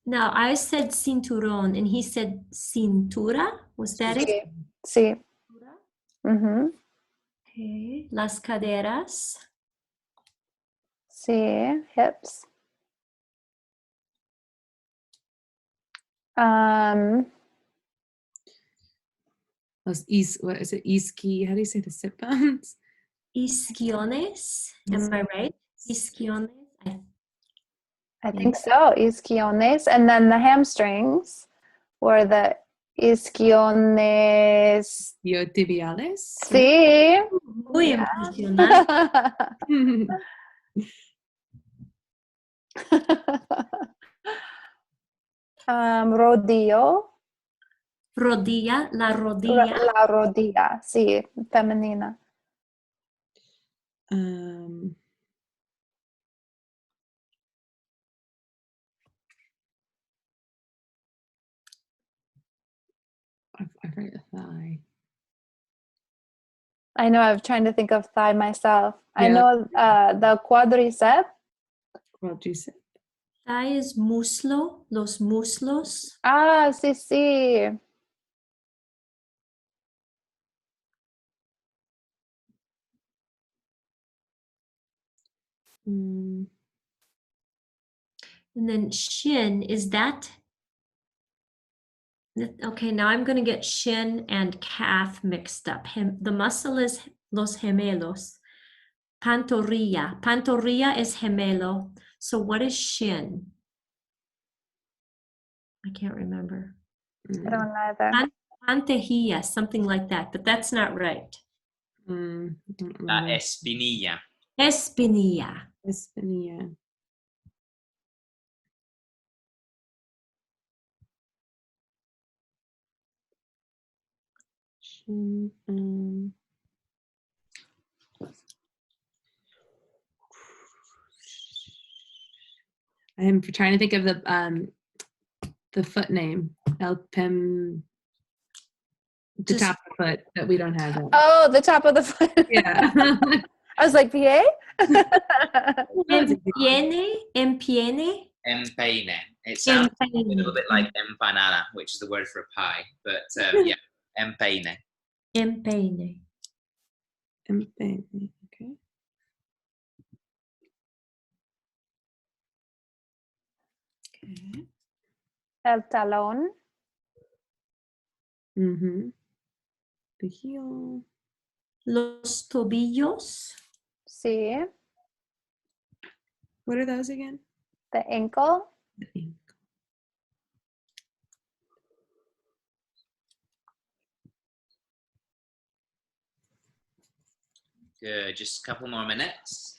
Now I said cinturón and he said cintura. Was that it? Sí. Okay. Las caderas. Sí. Hips. Um, What is it? Iski. How do you say the sit bones? Isquiones. Am I right? Isquiones. I think so. Isquiones. And then the hamstrings were the isquiones. Isquiotibiales. Sí. Muy impresionante. Rodillo. Rodilla, la rodilla. La rodilla, sí, femenina. I forget the thigh. I know, I'm trying to think of thigh myself. I Yeah. know the quadricep. Quadricep. Thigh is muslo, los muslos. Ah, sí, sí. And then shin, is that? Okay, now I'm going to get shin and calf mixed up. The muscle is los gemelos. Pantorrilla. Pantorrilla is gemelo. So what is shin? I can't remember. I don't know either. Pantejilla, something like that, but that's not right. La espinilla. Espinilla. Espinilla. I'm trying to think of the foot name. El Pem. The top of the foot that we don't have. It. Oh, the top of the foot. Yeah. I was like, PA? Empiene. Empeine. It sounds a little bit like empanada, which is the word for a pie, but yeah, empeine. Empeine. Empeine. Okay. Okay. El talón. The heel. Los tobillos. Sí. What are those again? The ankle. The ankle. Good. Just a couple more minutes.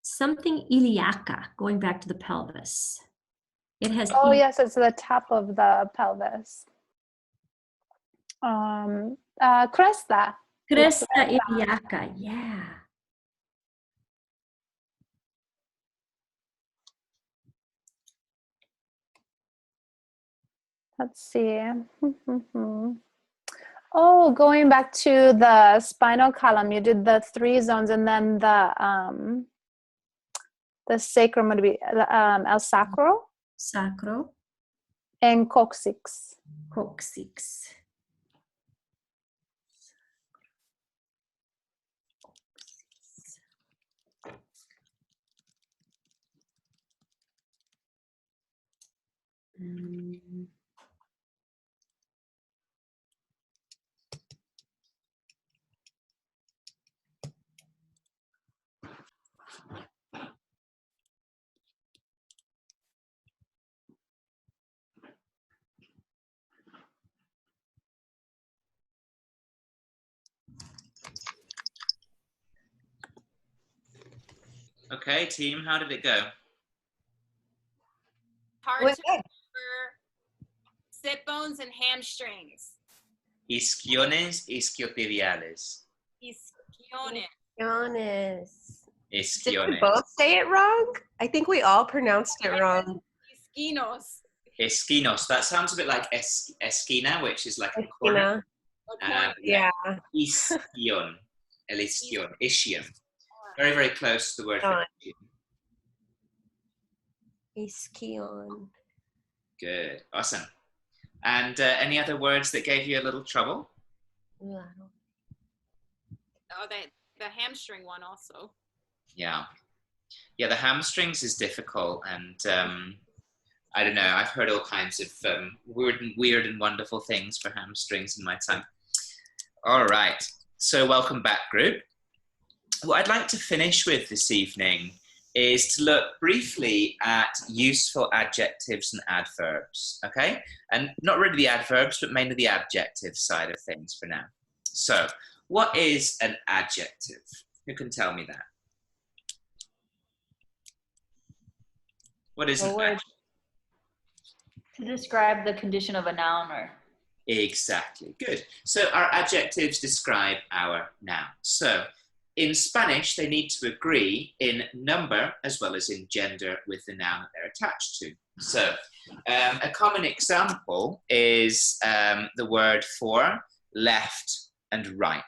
Something iliaca, going back to the pelvis. It has. Oh, yes, it's the top of the pelvis. Cresta. Cresta iliaca, yeah. Let's see. Oh, going back to the spinal column, you did the 3 zones, and then the sacrum would be el sacro. Sacro. And coccyx. Coccyx. Okay, team, how did it go? Hard to remember sit bones and hamstrings. Isquiones, isquiotibiales. Isquiones. Honest. Did we Isquiones. both say it wrong? I think we all pronounced it wrong. Isquinos. Esquinos. That sounds a bit like esquina, which is like a corner. Yeah. Isquion. El isquion. Ischion. Very, very close to the word for Isquion. Good. Awesome. And any other words that gave you a little trouble? Oh, the hamstring one also. Yeah. Yeah, the hamstrings is difficult, and I don't know, I've heard all kinds of weird and wonderful things for hamstrings in my time. All right, so welcome back, group. What I'd like to finish with this evening is to look briefly at useful adjectives and adverbs, okay? And not really the adverbs, but mainly the adjective side of things for now. So, what is an adjective? Who can tell me that? What is an adjective? To describe the condition of a noun or... Exactly, good. So our adjectives describe our noun. So in Spanish, they need to agree in number as well as in gender with the noun that they're attached to. So a common example is the word for left and right.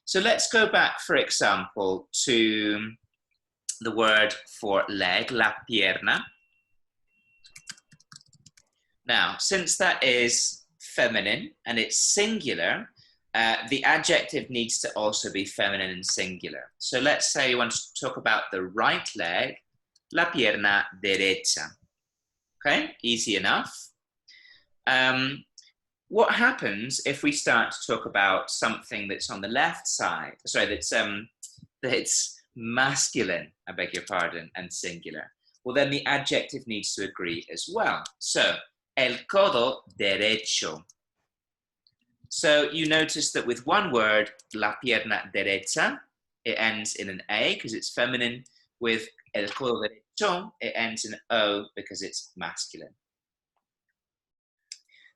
So let's go back, for example, to the word for leg, la pierna. Now, since that is feminine and it's singular, the adjective needs to also be feminine and singular. So let's say you want to talk about the right leg, la pierna derecha. Okay, easy enough. What happens if we start to talk about something that's on the left side? Sorry, that's masculine, I beg your pardon, and singular. Well, then the adjective needs to agree as well. So, el codo derecho. So you notice that with one word, la pierna derecha, it ends in an A because it's feminine. With el codo derecho, it ends in O because it's masculine.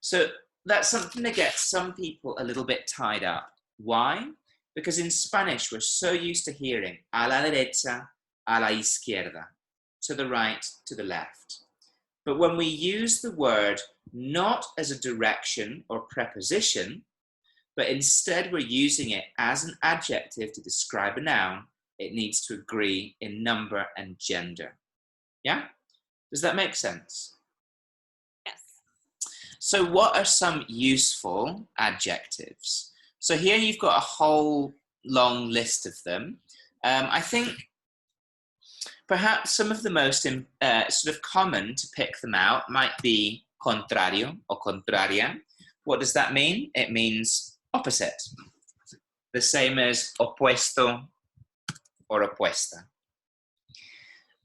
So that's something that gets some people a little bit tied up. Why? Because in Spanish, we're so used to hearing a la derecha, a la izquierda, to the right, to the left. But when we use the word not as a direction or preposition, but instead we're using it as an adjective to describe a noun, it needs to agree in number and gender. Yeah? Does that make sense? Yes. So what are some useful adjectives? So here you've got a whole long list of them. I think perhaps some of the most sort of common to pick them out might be contrario or contraria. What does that mean? It means opposite. The same as opuesto or opuesta.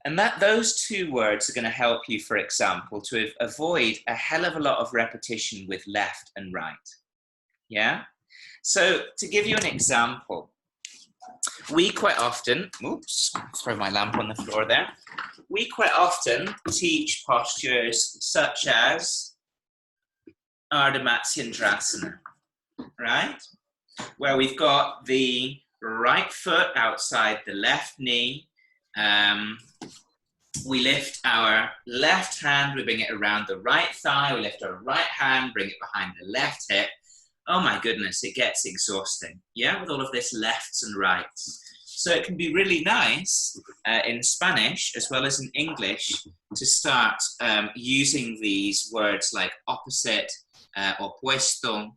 And those two words are going to help you, for example, to avoid a hell of a lot of repetition with left and right. Yeah? So to give you an example, we quite often, oops, throw my lamp on the floor there. We quite often teach postures such as Ardha Matsyendrasana, right? Where we've got the right foot outside the left knee. We lift our left hand, we bring it around the right thigh. We lift our right hand, bring it behind the left hip. Oh my goodness, it gets exhausting, yeah, with all of this lefts and rights. So it can be really nice in Spanish as well as in English to start using these words like opposite, opuesto,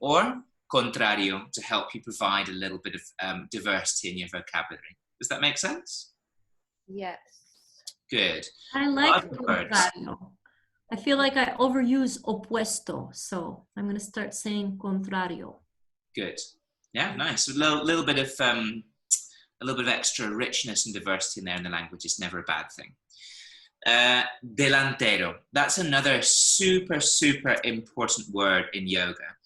or contrario to help you provide a little bit of diversity in your vocabulary. Does that make sense? Yes. Good. I like contrario. I feel like I overuse opuesto, so I'm going to start saying contrario. Good. Yeah, nice. A little bit of extra richness and diversity in there in the language is never a bad thing. Delantero. That's another super, super important word in yoga.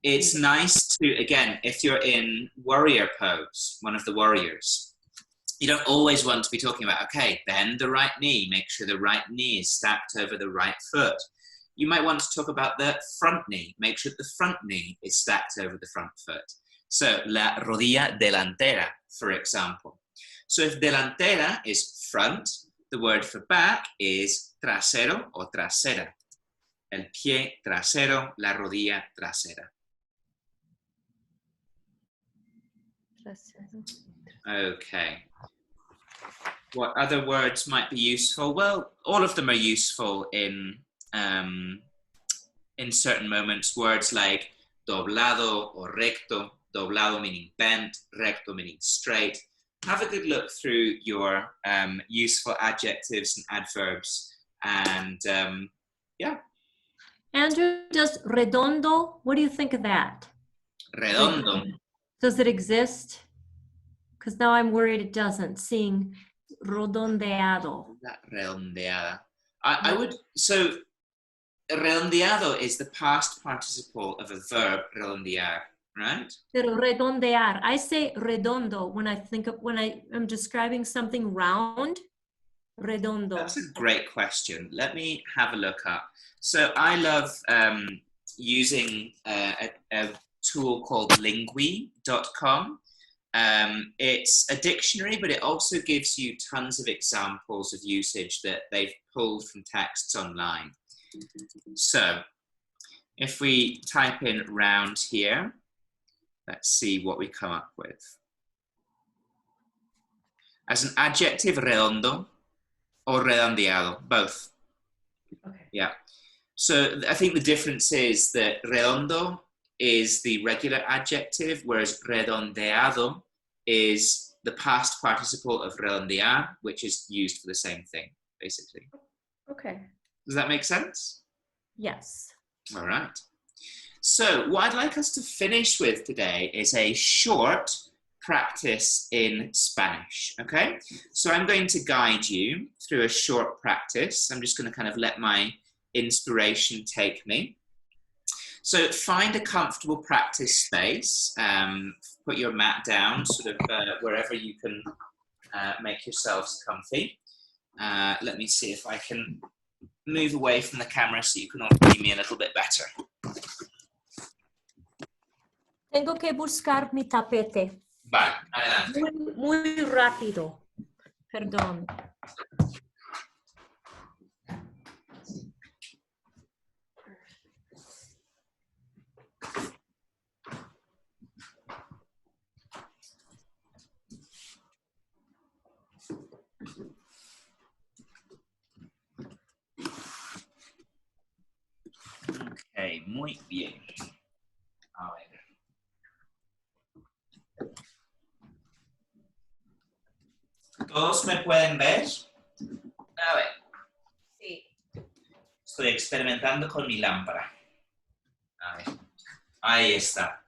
It's nice to, again, if you're in warrior pose, one of the warriors, you don't always want to be talking about, okay, bend the right knee, make sure the right knee is stacked over the right foot. You might want to talk about the front knee, make sure the front knee is stacked over the front foot. So, la rodilla delantera, for example. So if delantera is front, the word for back is trasero o trasera. El pie trasero, la rodilla trasera. Okay. What other words might be useful? Well, all of them are useful in certain moments. Words like doblado or recto, doblado meaning bent, recto meaning straight. Have a good look through your useful adjectives and adverbs, and yeah. Andrew, does redondo, what do you think of that? Redondo. Does it exist? Because now I'm worried it doesn't, seeing redondeado. Redondeada. I would, so redondeado is the past participle of a verb, redondear, right? Pero redondear, I say redondo when I think of, when I am describing something round, redondo. That's a great question. Let me have a look up. So I love using a tool called lingui.com. It's a dictionary, but it also gives you tons of examples of usage that they've pulled from texts online. So if we type in round here, let's see what we come up with. As an adjective, redondo or redondeado, both. Okay. Yeah. So I think the difference is that redondo is the regular adjective, whereas redondeado is the past participle of redondear, which is used for the same thing, basically. Okay. Does that make sense? Yes. All right. So what I'd like us to finish with today is a short practice in Spanish, okay? So I'm going to guide you through a short practice. I'm just going to kind of let my inspiration take me. So find a comfortable practice space. Put your mat down, sort of wherever you can make yourselves comfy. Let me see if I can move away from the camera so you can all see me a little bit better. Tengo que buscar mi tapete. Vale, adelante. Muy rápido. Perdón. Ok, muy bien. A ver. ¿Todos me pueden ver? A ver. Sí. Estoy experimentando con mi lámpara. A ver. Ahí está.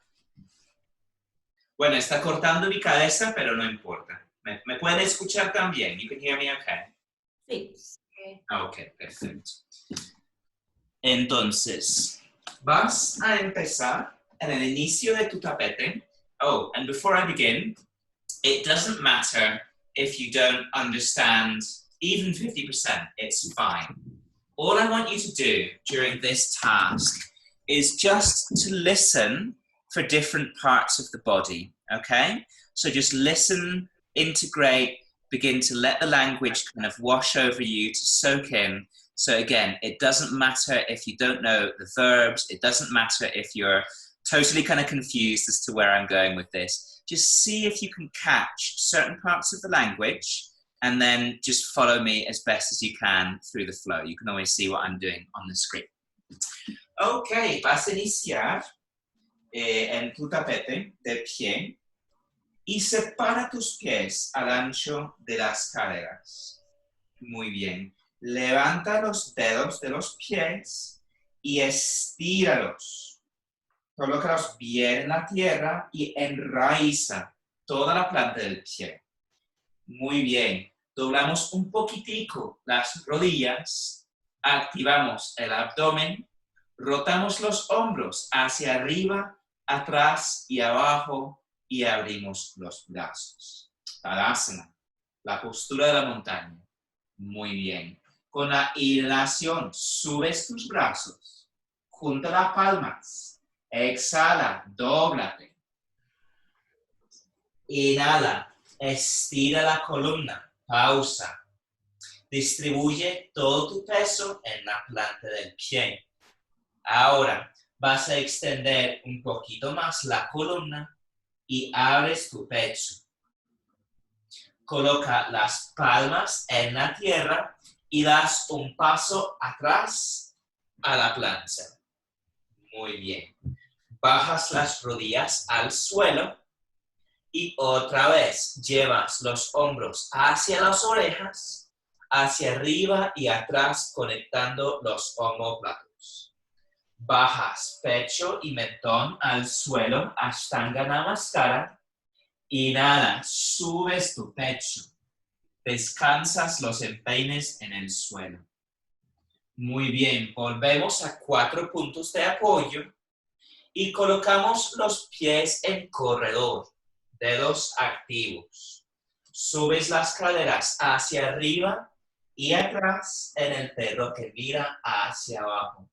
Bueno, está cortando mi cabeza, pero no importa. ¿Me pueden escuchar también? You can hear me okay? Sí. Ok, perfecto. Entonces, vas a empezar en el inicio de tu tapete. Oh, and before I begin, it doesn't matter if you don't understand even 50%, it's fine. All I want you to do during this task is just to listen for different parts of the body, okay? So just listen, integrate, begin to let the language kind of wash over you, to soak in. So again, it doesn't matter if you don't know the verbs, it doesn't matter if you're totally kind of confused as to where I'm going with this. Just see if you can catch certain parts of the language and then just follow me as best as you can through the flow. You can always see what I'm doing on the screen. Ok, vas a iniciar en tu tapete de pie y separa tus pies al ancho de las caderas. Muy bien. Levanta los dedos de los pies y estíralos. Colócalos bien en la tierra y enraiza toda la planta del pie. Muy bien. Doblamos un poquitico las rodillas, activamos el abdomen, rotamos los hombros hacia arriba, atrás y abajo y abrimos los brazos. Tadasana, la postura de la montaña. Muy bien. Con la inhalación, subes tus brazos, junta las palmas. Exhala, dóblate. Inhala, estira la columna, pausa. Distribuye todo tu peso en la planta del pie. Ahora vas a extender un poquito más la columna y abres tu pecho. Coloca las palmas en la tierra y das un paso atrás a la plancha. Muy bien. bajas las rodillas al suelo y otra vez llevas los hombros hacia las orejas, hacia arriba y atrás conectando los omóplatos. Bajas pecho y mentón al suelo, Ashtanga Namaskara. Inhala, subes tu pecho. Descansas los empeines en el suelo. Muy bien, volvemos a 4 puntos de apoyo y colocamos los pies en corredor, dedos activos. Subes las caderas hacia arriba y atrás en el perro que mira hacia abajo.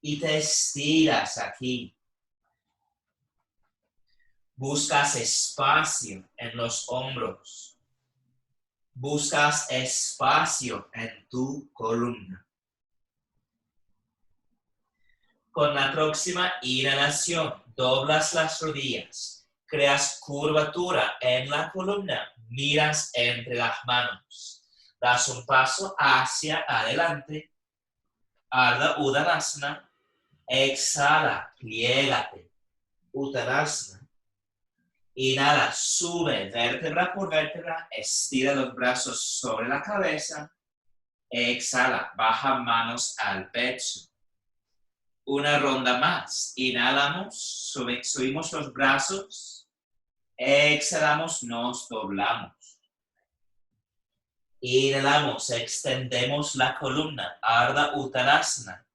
Y te estiras aquí. Buscas espacio en los hombros. Buscas espacio en tu columna. Con la próxima inhalación, doblas las rodillas, creas curvatura en la columna, miras entre las manos, das un paso hacia adelante, Ardha Uttanasana, exhala, pliégate, Uttanasana. Inhala, sube vértebra por vértebra, estira los brazos sobre la cabeza, exhala, baja manos al pecho. Una ronda más. Inhalamos, subimos los brazos. Exhalamos, nos doblamos. Inhalamos, extendemos la columna. Ardha Uttanasana.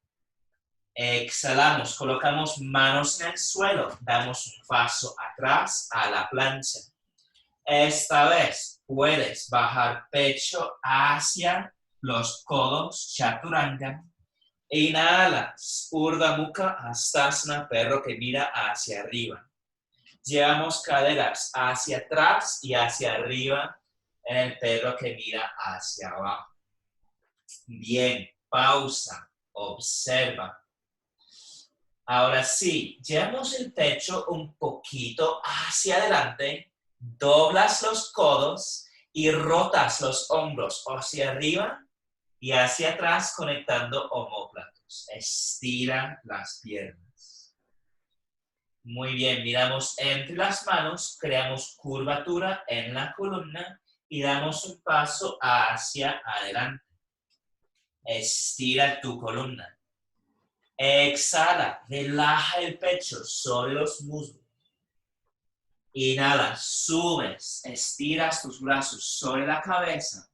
Exhalamos, colocamos manos en el suelo. Damos un paso atrás a la plancha. Esta vez puedes bajar pecho hacia los codos, Chaturanga. Inhalas, Urdhva Mukha Hastasana, perro que mira hacia arriba. Llevamos caderas hacia atrás y hacia arriba en el perro que mira hacia abajo. Bien, pausa, observa. Ahora sí, llevamos el pecho un poquito hacia adelante, doblas los codos y rotas los hombros hacia arriba y hacia atrás conectando omóplatos. Estira las piernas. Muy bien, miramos entre las manos, creamos curvatura en la columna y damos un paso hacia adelante. Estira tu columna. Exhala, relaja el pecho sobre los muslos. Inhala, subes, estiras tus brazos sobre la cabeza.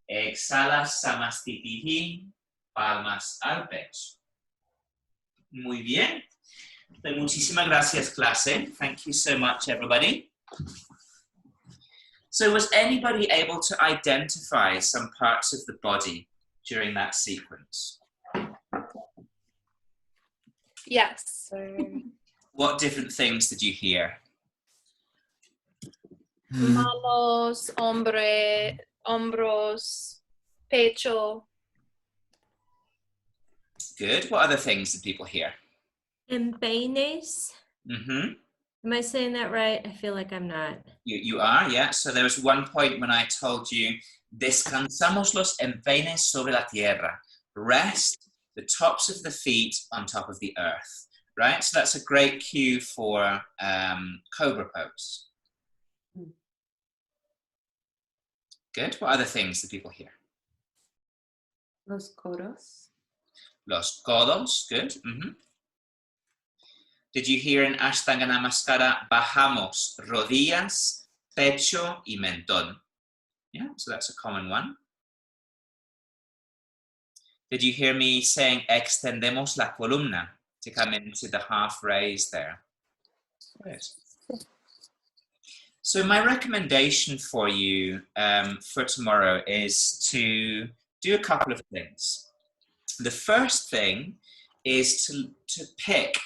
Exhala, Samastitihi, palmas al pecho. Muy bien. Muchísimas gracias, clase. Thank you so much, everybody. So was anybody able to identify some parts of the body during that sequence? Yes. What different things did you hear? Manos, hombros, pecho. Good. What other things did people hear? Empeines. Mm-hmm. Am I saying that right? I feel like I'm not. You are, yeah. So there was one point when I told you, descansamos los empeines sobre la tierra. Rest the tops of the feet on top of the earth, right? So that's a great cue for cobra pose. Good. What other things did people hear? Los codos. Los codos. Good. Mm-hmm. Did you hear in Ashtanga Namaskara, bajamos rodillas, pecho y mentón? Yeah, so that's a common one. Did you hear me saying extendemos la columna to come into the half raise there? Good. So my recommendation for you for tomorrow is to do a couple of things. The first thing is to pick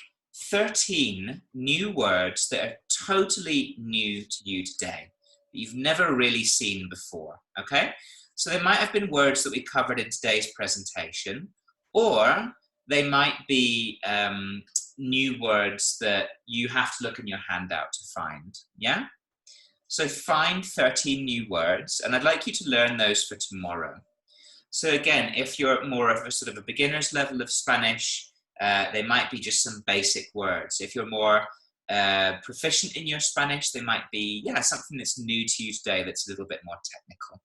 13 new words that are totally new to you today, that you've never really seen before, okay? So they might have been words that we covered in today's presentation, or they might be new words that you have to look in your handout to find, yeah? So find 13 new words, and I'd like you to learn those for tomorrow. So again, if you're more of a sort of a beginner's level of Spanish, They might be just some basic words. If you're more proficient in your Spanish, they might be, something that's new to you today that's a little bit more technical.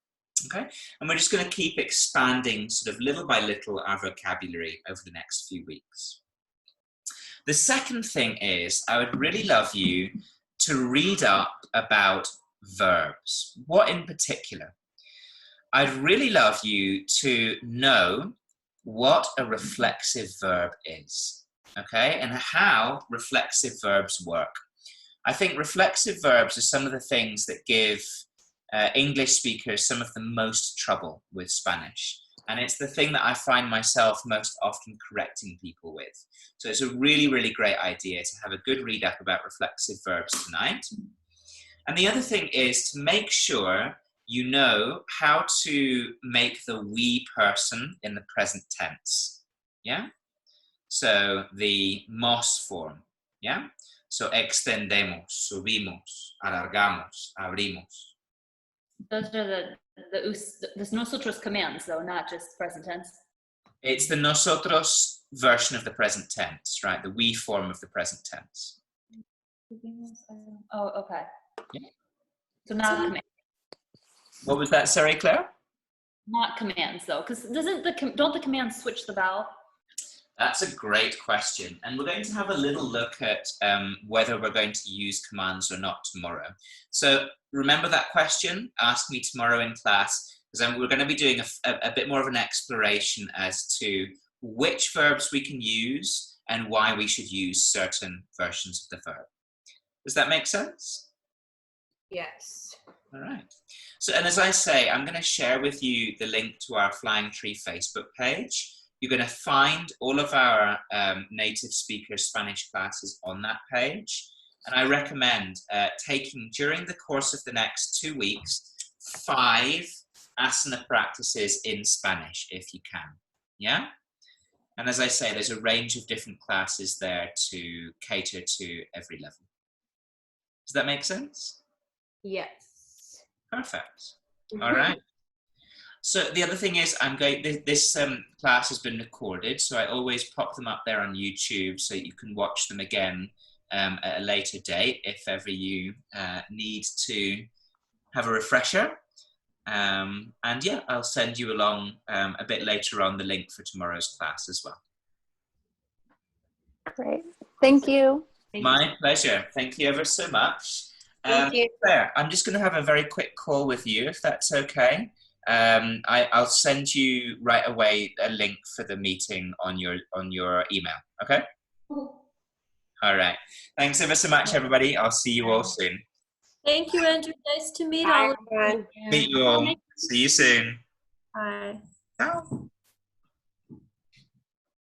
Okay, and we're just going to keep expanding sort of little by little our vocabulary over the next few weeks. The second thing is, I would really love you to read up about verbs. What in particular? I'd really love you to know what a reflexive verb is, okay, and how reflexive verbs work. I think reflexive verbs are some of the things that give English speakers some of the most trouble with Spanish. And it's the thing that I find myself most often correcting people with. So it's a really, really great idea to have a good read up about reflexive verbs tonight. And the other thing is to make sure you know how to make the we person in the present tense. Yeah? So the mos form. Yeah? So extendemos, subimos, alargamos, abrimos. Those are the nosotros commands, though, not just present tense. It's the nosotros version of the present tense, right? The we form of the present tense. Oh, okay. Yeah. So not commands. What was that? Sorry, Claire? Not commands, though, because don't the commands switch the vowel? That's a great question. And we're going to have a little look at whether we're going to use commands or not tomorrow. So remember that question? Ask me tomorrow in class, because we're going to be doing a bit more of an exploration as to which verbs we can use and why we should use certain versions of the verb. Does that make sense? Yes. All right. So, and as I say, I'm going to share with you the link to our Flying Tree Facebook page. You're going to find all of our native speaker Spanish classes on that page. And I recommend taking, during the course of the next 2 weeks, 5 asana practices in Spanish, if you can. Yeah? And as I say, there's a range of different classes there to cater to every level. Does that make sense? Yes. Perfect. All right. So the other thing is, this class has been recorded, so I always pop them up there on YouTube so you can watch them again at a later date if ever you need to have a refresher. And yeah, I'll send you along a bit later on the link for tomorrow's class as well. Great. Thank you. My pleasure. Thank you ever so much. Thank you. Claire, I'm just going to have a very quick call with you, if that's okay. I'll send you right away a link for the meeting on your email. Okay. All right. Thanks ever so much, everybody. I'll see you all soon. Thank you, Andrew. Nice to meet Bye, all of you. everyone. Meet you all. See you soon. Bye. Ciao.